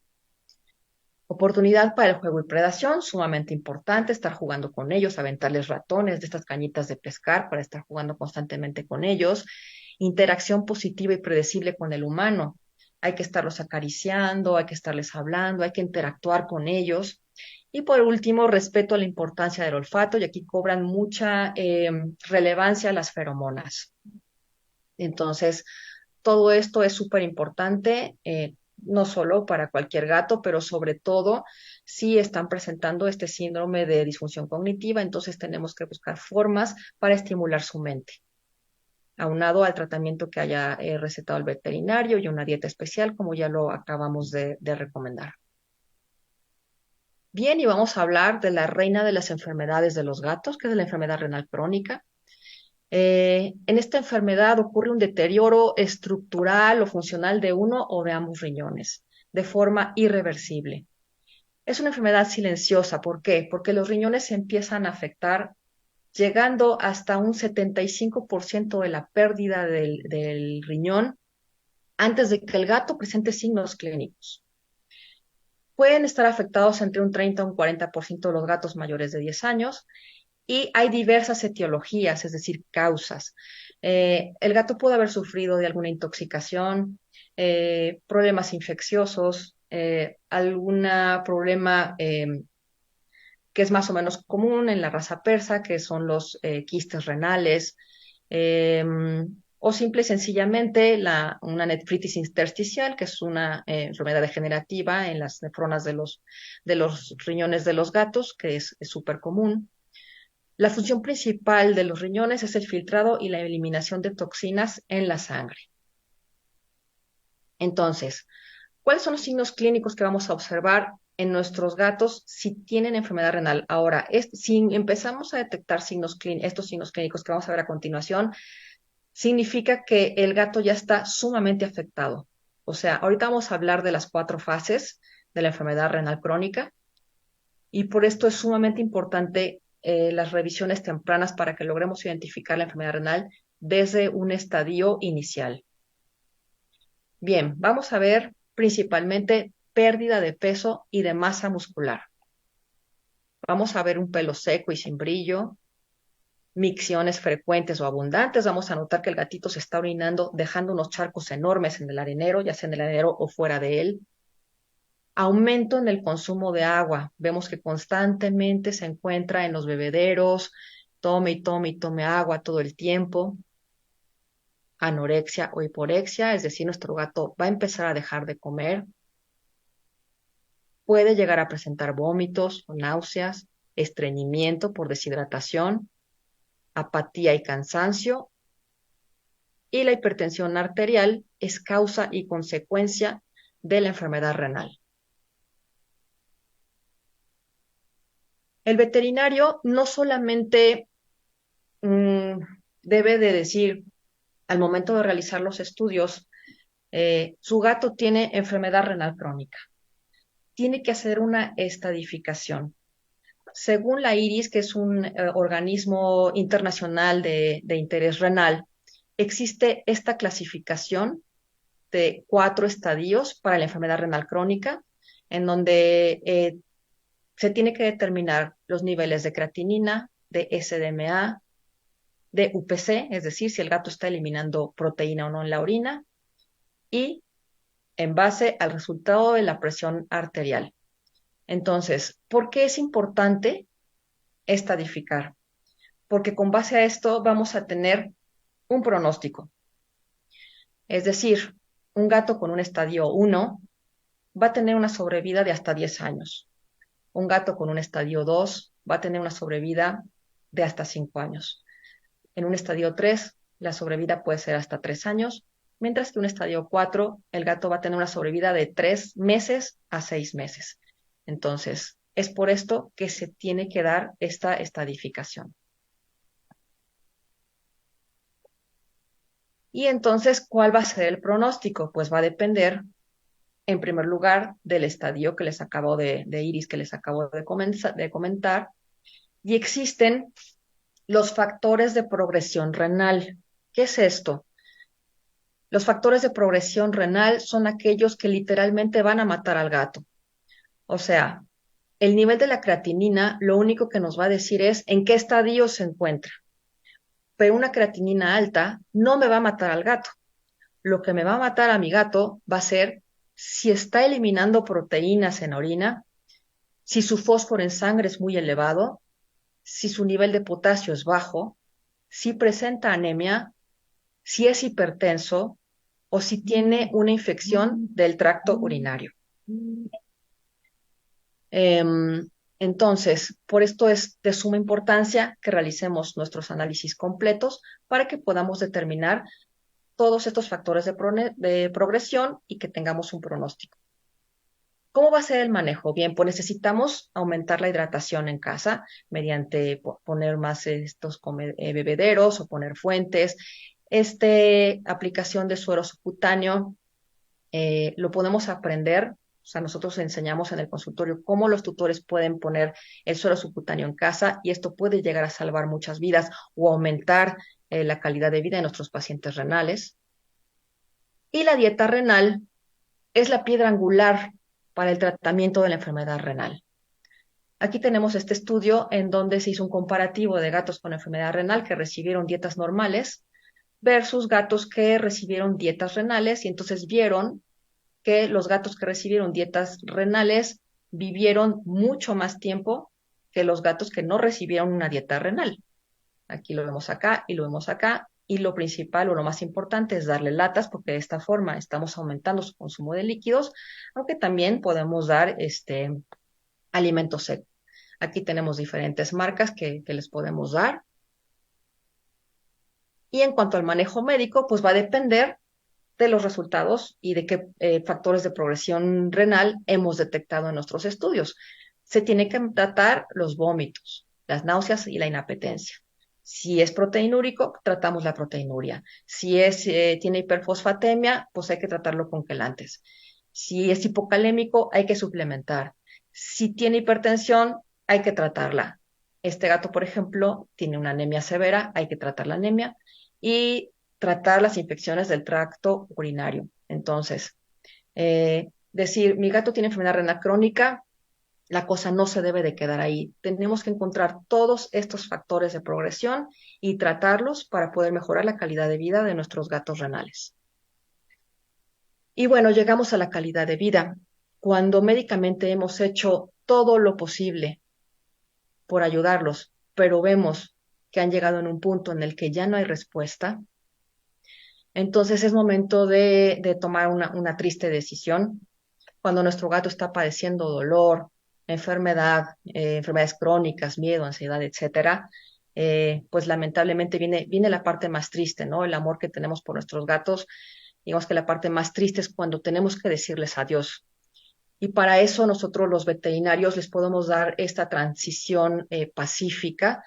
Oportunidad para el juego y predación, sumamente importante, estar jugando con ellos, aventarles ratones de estas cañitas de pescar para estar jugando constantemente con ellos. Interacción positiva y predecible con el humano. Hay que estarlos acariciando, hay que estarles hablando, hay que interactuar con ellos. Y por último, respeto a la importancia del olfato, y aquí cobran mucha relevancia las feromonas. Entonces, todo esto es súper importante, no solo para cualquier gato, pero sobre todo si están presentando este síndrome de disfunción cognitiva, entonces tenemos que buscar formas para estimular su mente, aunado al tratamiento que haya recetado el veterinario y una dieta especial, como ya lo acabamos de recomendar. Bien, y vamos a hablar de la reina de las enfermedades de los gatos, que es la enfermedad renal crónica. En esta enfermedad ocurre un deterioro estructural o funcional de uno o de ambos riñones, de forma irreversible. Es una enfermedad silenciosa. ¿Por qué? Porque los riñones se empiezan a afectar, llegando hasta un 75% de la pérdida del riñón antes de que el gato presente signos clínicos. Pueden estar afectados entre un 30 y un 40% de los gatos mayores de 10 años. Y hay diversas etiologías, es decir, causas. El gato puede haber sufrido de alguna intoxicación, problemas infecciosos, algún problema que es más o menos común en la raza persa, que son los quistes renales, eh, o simple y sencillamente una nefritis intersticial, que es una enfermedad degenerativa en las nefronas de los riñones de los gatos, que es súper común. La función principal de los riñones es el filtrado y la eliminación de toxinas en la sangre. Entonces, ¿cuáles son los signos clínicos que vamos a observar en nuestros gatos si tienen enfermedad renal? Ahora, si empezamos a detectar estos signos clínicos que vamos a ver a continuación, significa que el gato ya está sumamente afectado. O sea, ahorita vamos a hablar de las 4 fases de la enfermedad renal crónica, y por esto es sumamente importante las revisiones tempranas para que logremos identificar la enfermedad renal desde un estadio inicial. Bien, vamos a ver principalmente pérdida de peso y de masa muscular. Vamos a ver un pelo seco y sin brillo, micciones frecuentes o abundantes. Vamos a notar que el gatito se está orinando, dejando unos charcos enormes en el arenero, ya sea en el arenero o fuera de él. Aumento en el consumo de agua. Vemos que constantemente se encuentra en los bebederos, tome y tome y tome agua todo el tiempo. Anorexia o hiporexia, es decir, nuestro gato va a empezar a dejar de comer. Puede llegar a presentar vómitos o náuseas, estreñimiento por deshidratación, apatía y cansancio. Y la hipertensión arterial es causa y consecuencia de la enfermedad renal. El veterinario no solamente debe de decir al momento de realizar los estudios, su gato tiene enfermedad renal crónica. Tiene que hacer una estadificación. Según la IRIS, que es un organismo internacional de interés renal, existe esta clasificación de 4 estadios para la enfermedad renal crónica, en donde se tiene que determinar los niveles de creatinina, de SDMA, de UPC, es decir, si el gato está eliminando proteína o no en la orina, y en base al resultado de la presión arterial. Entonces, ¿por qué es importante estadificar? Porque con base a esto vamos a tener un pronóstico. Es decir, un gato con un estadio 1 va a tener una sobrevida de hasta 10 años. Un gato con un estadio 2 va a tener una sobrevida de hasta 5 años. En un estadio 3, la sobrevida puede ser hasta 3 años, mientras que un estadio 4, el gato va a tener una sobrevida de 3 meses a 6 meses. Entonces, es por esto que se tiene que dar esta estadificación. Y entonces, ¿cuál va a ser el pronóstico? Pues va a depender, en primer lugar, del estadio que les acabo de Iris, que les acabo de comentar. Y existen los factores de progresión renal. ¿Qué es esto? Los factores de progresión renal son aquellos que literalmente van a matar al gato. O sea, el nivel de la creatinina lo único que nos va a decir es en qué estadio se encuentra. Pero una creatinina alta no me va a matar al gato. Lo que me va a matar a mi gato va a ser si está eliminando proteínas en orina, si su fósforo en sangre es muy elevado, si su nivel de potasio es bajo, si presenta anemia, si es hipertenso o si tiene una infección del tracto urinario. Entonces, por esto es de suma importancia que realicemos nuestros análisis completos para que podamos determinar todos estos factores de progresión y que tengamos un pronóstico. ¿Cómo va a ser el manejo? Bien, pues necesitamos aumentar la hidratación en casa mediante poner más estos bebederos o poner fuentes. Aplicación de suero subcutáneo lo podemos aprender. O sea, nosotros enseñamos en el consultorio cómo los tutores pueden poner el suero subcutáneo en casa y esto puede llegar a salvar muchas vidas o aumentar la calidad de vida de nuestros pacientes renales. Y la dieta renal es la piedra angular para el tratamiento de la enfermedad renal. Aquí tenemos este estudio en donde se hizo un comparativo de gatos con enfermedad renal que recibieron dietas normales versus gatos que recibieron dietas renales y entonces vieron que los gatos que recibieron dietas renales vivieron mucho más tiempo que los gatos que no recibieron una dieta renal. Aquí lo vemos acá y lo vemos acá. Y lo principal o lo más importante es darle latas porque de esta forma estamos aumentando su consumo de líquidos, aunque también podemos dar alimento seco. Aquí tenemos diferentes marcas que les podemos dar. Y en cuanto al manejo médico, pues va a depender de los resultados y de qué factores de progresión renal hemos detectado en nuestros estudios. Se tiene que tratar los vómitos, las náuseas y la inapetencia. Si es proteinúrico, tratamos la proteinuria. Si tiene hiperfosfatemia, pues hay que tratarlo con quelantes. Si es hipocalémico, hay que suplementar. Si tiene hipertensión, hay que tratarla. Este gato, por ejemplo, tiene una anemia severa, hay que tratar la anemia. Y tratar las infecciones del tracto urinario. Entonces, decir, mi gato tiene enfermedad renal crónica, la cosa no se debe de quedar ahí. Tenemos que encontrar todos estos factores de progresión y tratarlos para poder mejorar la calidad de vida de nuestros gatos renales. Y bueno, llegamos a la calidad de vida. Cuando médicamente hemos hecho todo lo posible por ayudarlos, pero vemos que han llegado en un punto en el que ya no hay respuesta, entonces es momento de tomar una triste decisión. Cuando nuestro gato está padeciendo dolor, enfermedades crónicas, miedo, ansiedad, etcétera, pues lamentablemente viene la parte más triste, ¿no? El amor que tenemos por nuestros gatos. Digamos que la parte más triste es cuando tenemos que decirles adiós. Y para eso nosotros los veterinarios les podemos dar esta transición pacífica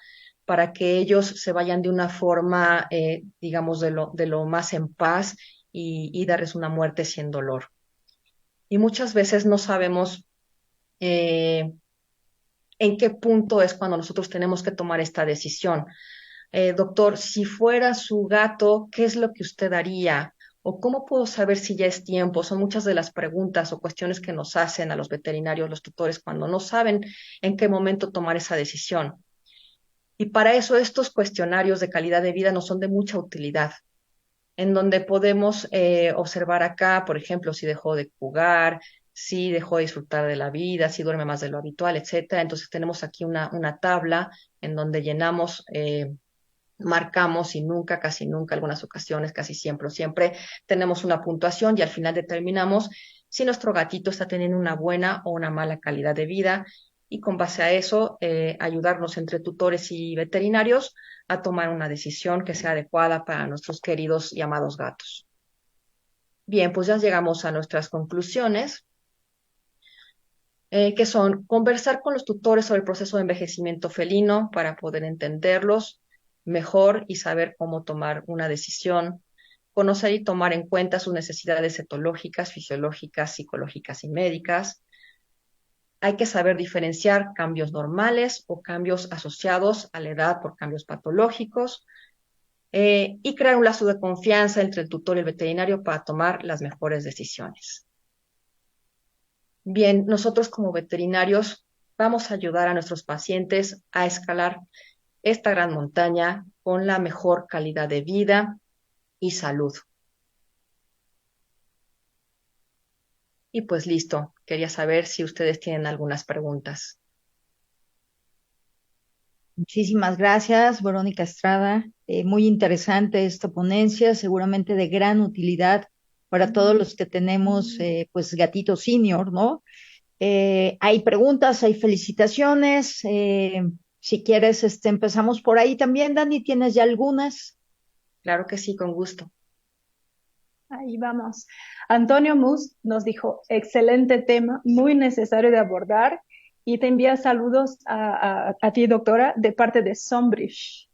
para que ellos se vayan de una forma, digamos, de lo más en paz y darles una muerte sin dolor. Y muchas veces no sabemos en qué punto es cuando nosotros tenemos que tomar esta decisión. Doctor, si fuera su gato, ¿qué es lo que usted haría? ¿O cómo puedo saber si ya es tiempo? Son muchas de las preguntas o cuestiones que nos hacen a los veterinarios, los tutores, cuando no saben en qué momento tomar esa decisión. Y para eso estos cuestionarios de calidad de vida nos son de mucha utilidad, en donde podemos observar acá, por ejemplo, si dejó de jugar, si dejó de disfrutar de la vida, si duerme más de lo habitual, etcétera. Entonces tenemos aquí una tabla en donde llenamos marcamos y nunca, casi nunca, algunas ocasiones, casi siempre o siempre, tenemos una puntuación y al final determinamos si nuestro gatito está teniendo una buena o una mala calidad de vida y con base a eso ayudarnos entre tutores y veterinarios a tomar una decisión que sea adecuada para nuestros queridos y amados gatos. Bien, pues ya llegamos a nuestras conclusiones, que son conversar con los tutores sobre el proceso de envejecimiento felino para poder entenderlos mejor y saber cómo tomar una decisión, conocer y tomar en cuenta sus necesidades etológicas, fisiológicas, psicológicas y médicas. Hay que saber diferenciar cambios normales o cambios asociados a la edad por cambios patológicos, y crear un lazo de confianza entre el tutor y el veterinario para tomar las mejores decisiones. Bien, nosotros como veterinarios vamos a ayudar a nuestros pacientes a escalar esta gran montaña con la mejor calidad de vida y salud. Y pues listo, quería saber si ustedes tienen algunas preguntas. Muchísimas gracias, Verónica Estrada. Muy interesante esta ponencia, seguramente de gran utilidad para todos los que tenemos pues gatitos senior, ¿no? Hay preguntas, hay felicitaciones. Si quieres, empezamos por ahí también, Dani, ¿tienes ya algunas? Claro que sí, con gusto. Ahí vamos. Antonio Mus nos dijo, excelente tema, muy necesario de abordar, y te envía saludos a ti, doctora, de parte de Sombrish.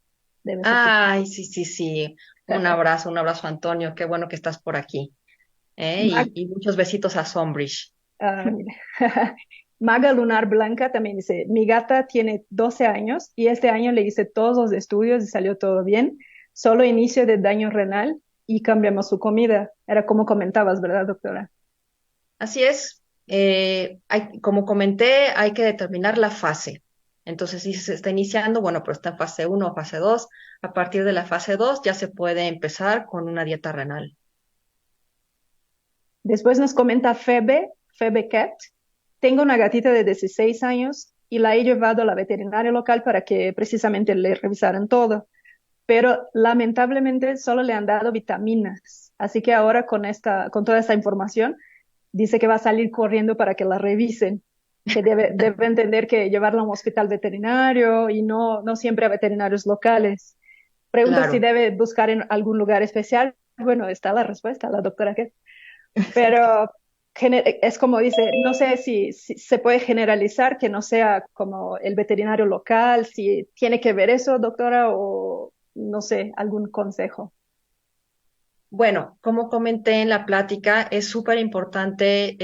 Ay, sí. Un abrazo, Antonio. Qué bueno que estás por aquí. Y muchos besitos a Sombrish. Maga Lunar Blanca también dice, mi gata tiene 12 años y este año le hice todos los estudios y salió todo bien, solo inicio de daño renal y cambiamos su comida. Era como comentabas, ¿verdad, doctora? Así es. Como comenté, hay que determinar la fase. Entonces, si se está iniciando, bueno, pero está en fase 1 o fase 2. A partir de la fase 2 ya se puede empezar con una dieta renal. Después nos comenta Febe Cat. Tengo una gatita de 16 años y la he llevado a la veterinaria local para que precisamente le revisaran todo. Pero lamentablemente solo le han dado vitaminas. Así que ahora con toda esta información, dice que va a salir corriendo para que la revisen. Que debe entender que llevarla a un hospital veterinario y no siempre a veterinarios locales. Pregunta Claro. si debe buscar en algún lugar especial. Bueno, está la respuesta, la doctora Ket. Pero es como dice, no sé si se puede generalizar que no sea como el veterinario local, si tiene que ver eso, doctora, o no sé, algún consejo. Bueno, como comenté en la plática, es súper importante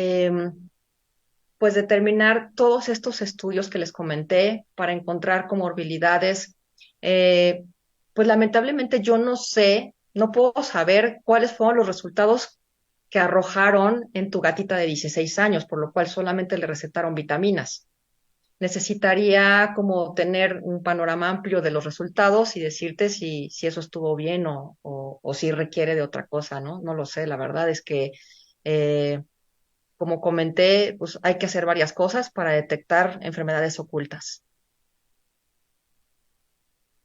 pues determinar todos estos estudios que les comenté para encontrar comorbilidades. Pues lamentablemente yo no puedo saber cuáles fueron los resultados que arrojaron en tu gatita de 16 años, por lo cual solamente le recetaron vitaminas. Necesitaría como tener un panorama amplio de los resultados y decirte si eso estuvo bien o si requiere de otra cosa, ¿no? No lo sé, la verdad es que, como comenté, pues hay que hacer varias cosas para detectar enfermedades ocultas.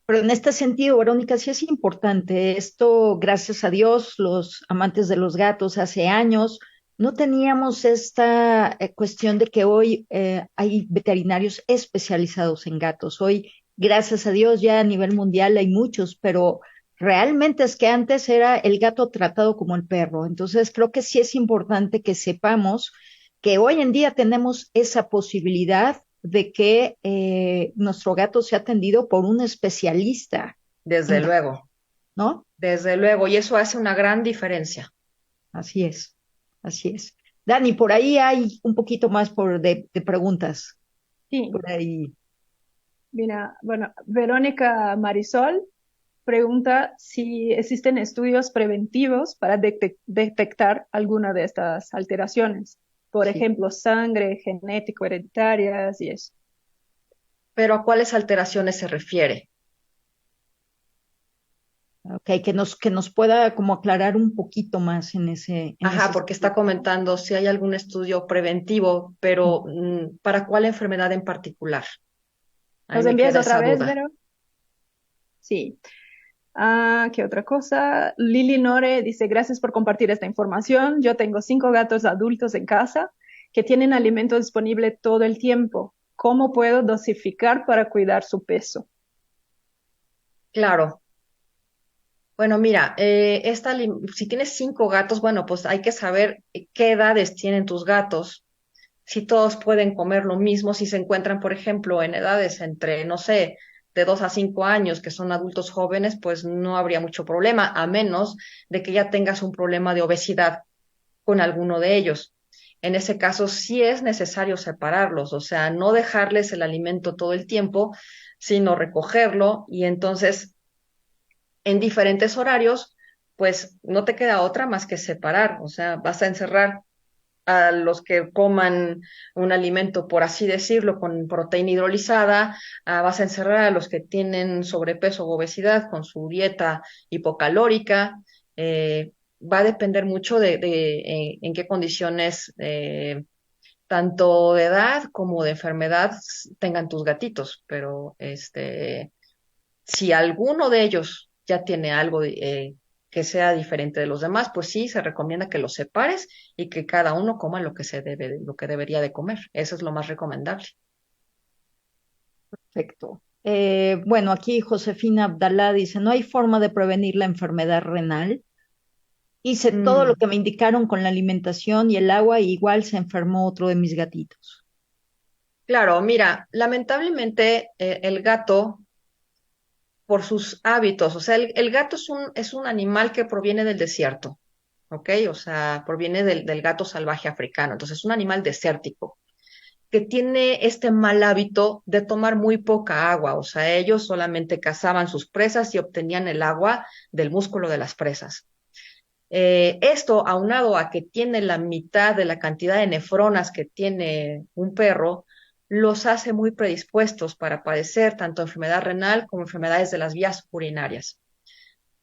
Pero en este sentido, Verónica, sí es importante. Esto, gracias a Dios, los amantes de los gatos hace años no teníamos esta cuestión de que hoy hay veterinarios especializados en gatos. Hoy, gracias a Dios, ya a nivel mundial hay muchos, pero realmente es que antes era el gato tratado como el perro. Entonces, creo que sí es importante que sepamos que hoy en día tenemos esa posibilidad de que nuestro gato sea atendido por un especialista, Desde luego, ¿no? desde luego, y eso hace una gran diferencia. Así es, así es. Dani, por ahí hay un poquito más de preguntas. Sí. Por ahí. Mira, bueno, Verónica Marisol pregunta si existen estudios preventivos para detectar alguna de estas alteraciones. Por ejemplo, sangre, genético, hereditarias y eso. Pero ¿a cuáles alteraciones se refiere? Ok, que nos pueda como aclarar un poquito más en ese. Ajá, porque está comentando si hay algún estudio preventivo, pero ¿para cuál enfermedad en particular? ¿Nos envías otra vez, Vero? Sí. ¿Qué otra cosa? Lili Nore dice, gracias por compartir esta información. Yo tengo 5 gatos adultos en casa que tienen alimento disponible todo el tiempo. ¿Cómo puedo dosificar para cuidar su peso? Claro. Bueno, mira, si tienes 5 gatos, bueno, pues hay que saber qué edades tienen tus gatos, si todos pueden comer lo mismo, si se encuentran, por ejemplo, en edades entre, no sé, de 2 a 5 años, que son adultos jóvenes, pues no habría mucho problema, a menos de que ya tengas un problema de obesidad con alguno de ellos. En ese caso, sí es necesario separarlos, o sea, no dejarles el alimento todo el tiempo, sino recogerlo y entonces en diferentes horarios, pues no te queda otra más que separar, o sea, vas a encerrar a los que coman un alimento, por así decirlo, con proteína hidrolizada, vas a encerrar a los que tienen sobrepeso o obesidad con su dieta hipocalórica. Va a depender mucho de en qué condiciones, tanto de edad como de enfermedad, tengan tus gatitos, pero si alguno de ellos ya tiene algo que sea diferente de los demás, pues sí, se recomienda que los separes y que cada uno coma lo que lo que debería de comer. Eso es lo más recomendable. Perfecto. Bueno, aquí Josefina Abdalá dice, no hay forma de prevenir la enfermedad renal. Hice todo lo Mm, que me indicaron con la alimentación y el agua, y igual se enfermó otro de mis gatitos. claro, mira, lamentablemente el gato, por sus hábitos, o sea, el gato es un animal que proviene del desierto, ¿ok? O sea, proviene del gato salvaje africano, entonces es un animal desértico que tiene este mal hábito de tomar muy poca agua, o sea, ellos solamente cazaban sus presas y obtenían el agua del músculo de las presas. Esto, aunado a que tiene la mitad de la cantidad de nefronas que tiene un perro, los hace muy predispuestos para padecer tanto enfermedad renal como enfermedades de las vías urinarias.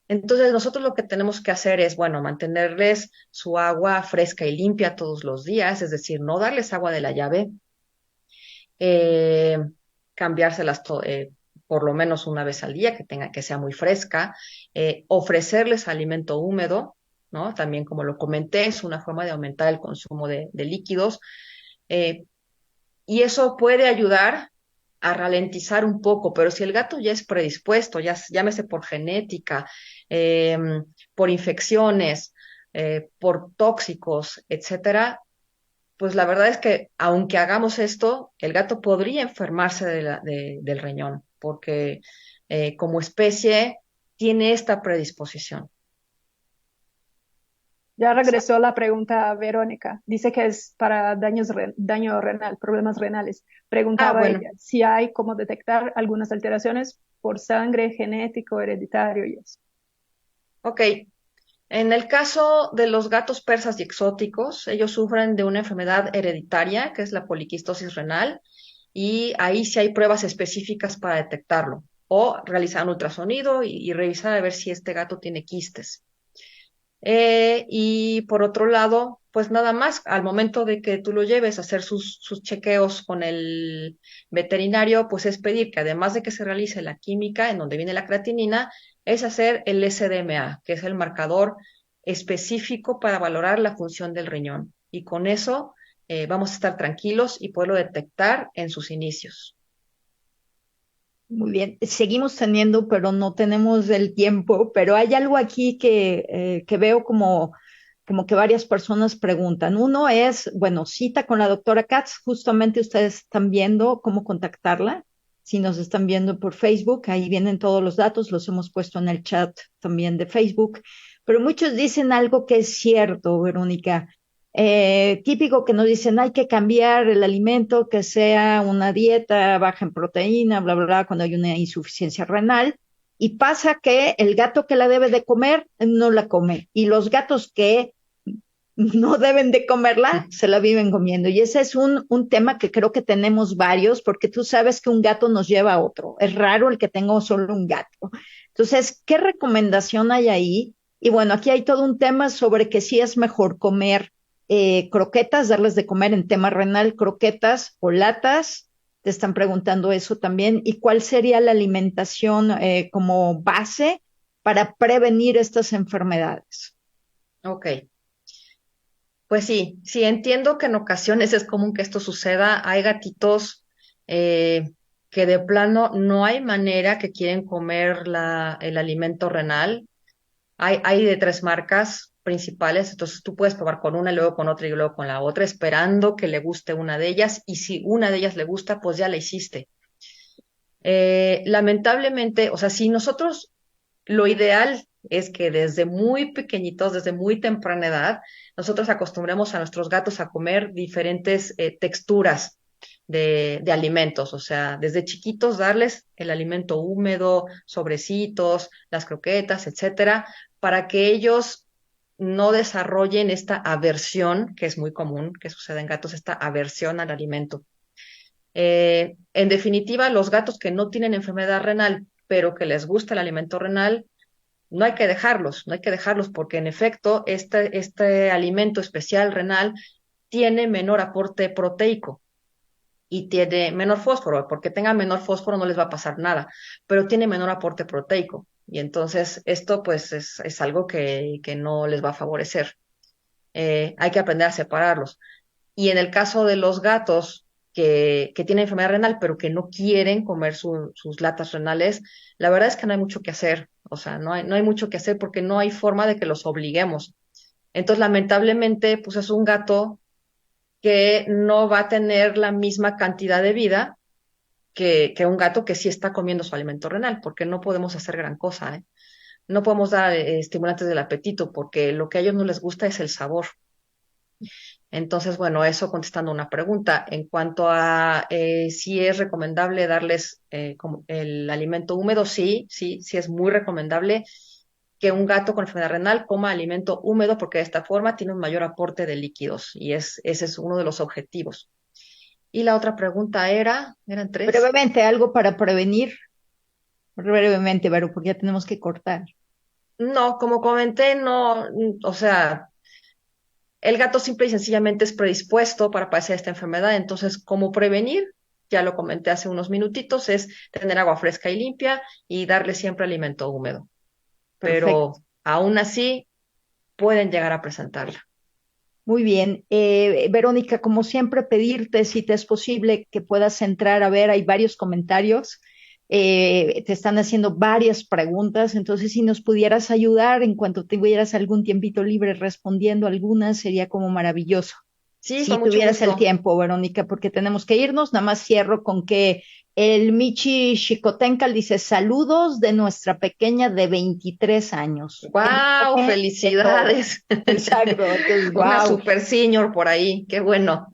Entonces, nosotros lo que tenemos que hacer es, bueno, mantenerles su agua fresca y limpia todos los días, es decir, no darles agua de la llave, eh, cambiárselas por lo menos una vez al día, que sea muy fresca, ofrecerles alimento húmedo, ¿no? También, como lo comenté, es una forma de aumentar el consumo de líquidos, eh, y eso puede ayudar a ralentizar un poco, pero si el gato ya es predispuesto, ya llámese por genética, eh, por infecciones, por tóxicos, etcétera, pues la verdad es que aunque hagamos esto, el gato podría enfermarse del riñón, porque como especie tiene esta predisposición. Ya regresó la pregunta a Verónica. Dice que es para daño renal, problemas renales. Ah, Preguntaba bueno, ella si hay cómo detectar algunas alteraciones por sangre, genético, hereditario y eso. ok. En el caso de los gatos persas y exóticos, ellos sufren de una enfermedad hereditaria, que es la poliquistosis renal, y ahí sí hay pruebas específicas para detectarlo, o realizar un ultrasonido y revisar a ver si este gato tiene quistes. Y por otro lado, pues nada más, al momento de que tú lo lleves a hacer sus chequeos con el veterinario, pues es pedir que además de que se realice la química, en donde viene la creatinina, es hacer el SDMA, que es el marcador específico para valorar la función del riñón. Y con eso vamos a estar tranquilos y poderlo detectar en sus inicios. Muy bien, seguimos teniendo, pero no tenemos el tiempo, pero hay algo aquí que veo como que varias personas preguntan. Uno es, bueno, cita con la doctora Katz, justamente ustedes están viendo cómo contactarla. Si nos están viendo por Facebook, ahí vienen todos los datos, los hemos puesto en el chat también de Facebook. Pero muchos dicen algo que es cierto, Verónica. Típico que nos dicen hay que cambiar el alimento, que sea una dieta baja en proteína, bla, bla, bla, cuando hay una insuficiencia renal. Y pasa que el gato que la debe de comer no la come. Y los gatos que no deben de comerla, se la viven comiendo. Y ese es un tema que creo que tenemos varios, porque tú sabes que un gato nos lleva a otro. Es raro el que tenga solo un gato. Entonces, ¿qué recomendación hay ahí? Y bueno, aquí hay todo un tema sobre que sí es mejor comer croquetas, darles de comer en tema renal, croquetas o latas. Te están preguntando eso también. ¿Y cuál sería la alimentación como base para prevenir estas enfermedades? Ok. Pues sí, entiendo que en ocasiones es común que esto suceda. Hay gatitos que de plano no hay manera que quieren comer el alimento renal. Hay de 3 marcas principales, entonces tú puedes probar con una y luego con otra y luego con la otra, esperando que le guste una de ellas, y si una de ellas le gusta, pues ya la hiciste. Lamentablemente, o sea, si nosotros, lo ideal es que desde muy pequeñitos, desde muy temprana edad, nosotros acostumbremos a nuestros gatos a comer diferentes texturas de alimentos, o sea, desde chiquitos darles el alimento húmedo, sobrecitos, las croquetas, etcétera, para que ellos no desarrollen esta aversión, que es muy común que suceda en gatos, esta aversión al alimento. En definitiva, los gatos que no tienen enfermedad renal, pero que les gusta el alimento renal, no hay que dejarlos porque en efecto este alimento especial renal tiene menor aporte proteico y tiene menor fósforo. Porque tenga menor fósforo no les va a pasar nada, pero tiene menor aporte proteico. Y entonces esto pues es algo que no les va a favorecer. Hay que aprender a separarlos. Y en el caso de los gatos que tienen enfermedad renal, pero que no quieren comer sus latas renales, la verdad es que no hay mucho que hacer. O sea, no hay mucho que hacer porque no hay forma de que los obliguemos. Entonces, lamentablemente, pues es un gato que no va a tener la misma cantidad de vida que un gato que sí está comiendo su alimento renal, porque no podemos hacer gran cosa, ¿eh? No podemos dar estimulantes del apetito porque lo que a ellos no les gusta es el sabor. Entonces, bueno, eso contestando una pregunta. En cuanto a si es recomendable darles como el alimento húmedo, sí es muy recomendable que un gato con enfermedad renal coma alimento húmedo porque de esta forma tiene un mayor aporte de líquidos y ese es uno de los objetivos. Y la otra pregunta eran 3. Brevemente, algo para prevenir. Brevemente, Vero, porque ya tenemos que cortar. No, como comenté, no, o sea, el gato simple y sencillamente es predispuesto para padecer esta enfermedad. Entonces, ¿cómo prevenir? Ya lo comenté hace unos minutitos, es tener agua fresca y limpia y darle siempre alimento húmedo. Perfecto. Pero aún así pueden llegar a presentarla. Muy bien. Verónica, como siempre, pedirte si te es posible que puedas entrar a ver, hay varios comentarios, te están haciendo varias preguntas, entonces si nos pudieras ayudar en cuanto tuvieras algún tiempito libre respondiendo algunas, sería como maravilloso. Sí, Si con mucho tuvieras el gusto. tiempo, Verónica, porque tenemos que irnos, nada más cierro con que el Michi Chicotencal dice saludos de nuestra pequeña de 23 años. ¡Wow! Enorme de todo. ¡Felicidades! Exacto, entonces, Una wow. super senior por ahí, qué bueno.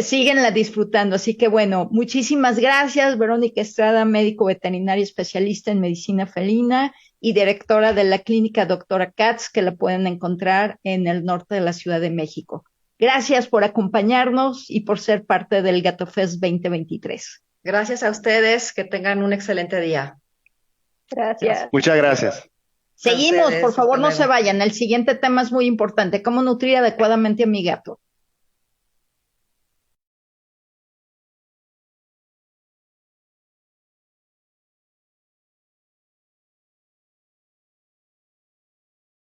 Síguenla disfrutando. Así que bueno, muchísimas gracias, Verónica Estrada, médico veterinario especialista en medicina felina y directora de la clínica Doctora Katz, que la pueden encontrar en el norte de la Ciudad de México. Gracias por acompañarnos y por ser parte del Gato Fest 2023. Gracias a ustedes, que tengan un excelente día. Gracias. Muchas gracias. Seguimos, por Ustedes, favor, hasta no se luego. vayan. El siguiente tema es muy importante, cómo nutrir adecuadamente a mi gato.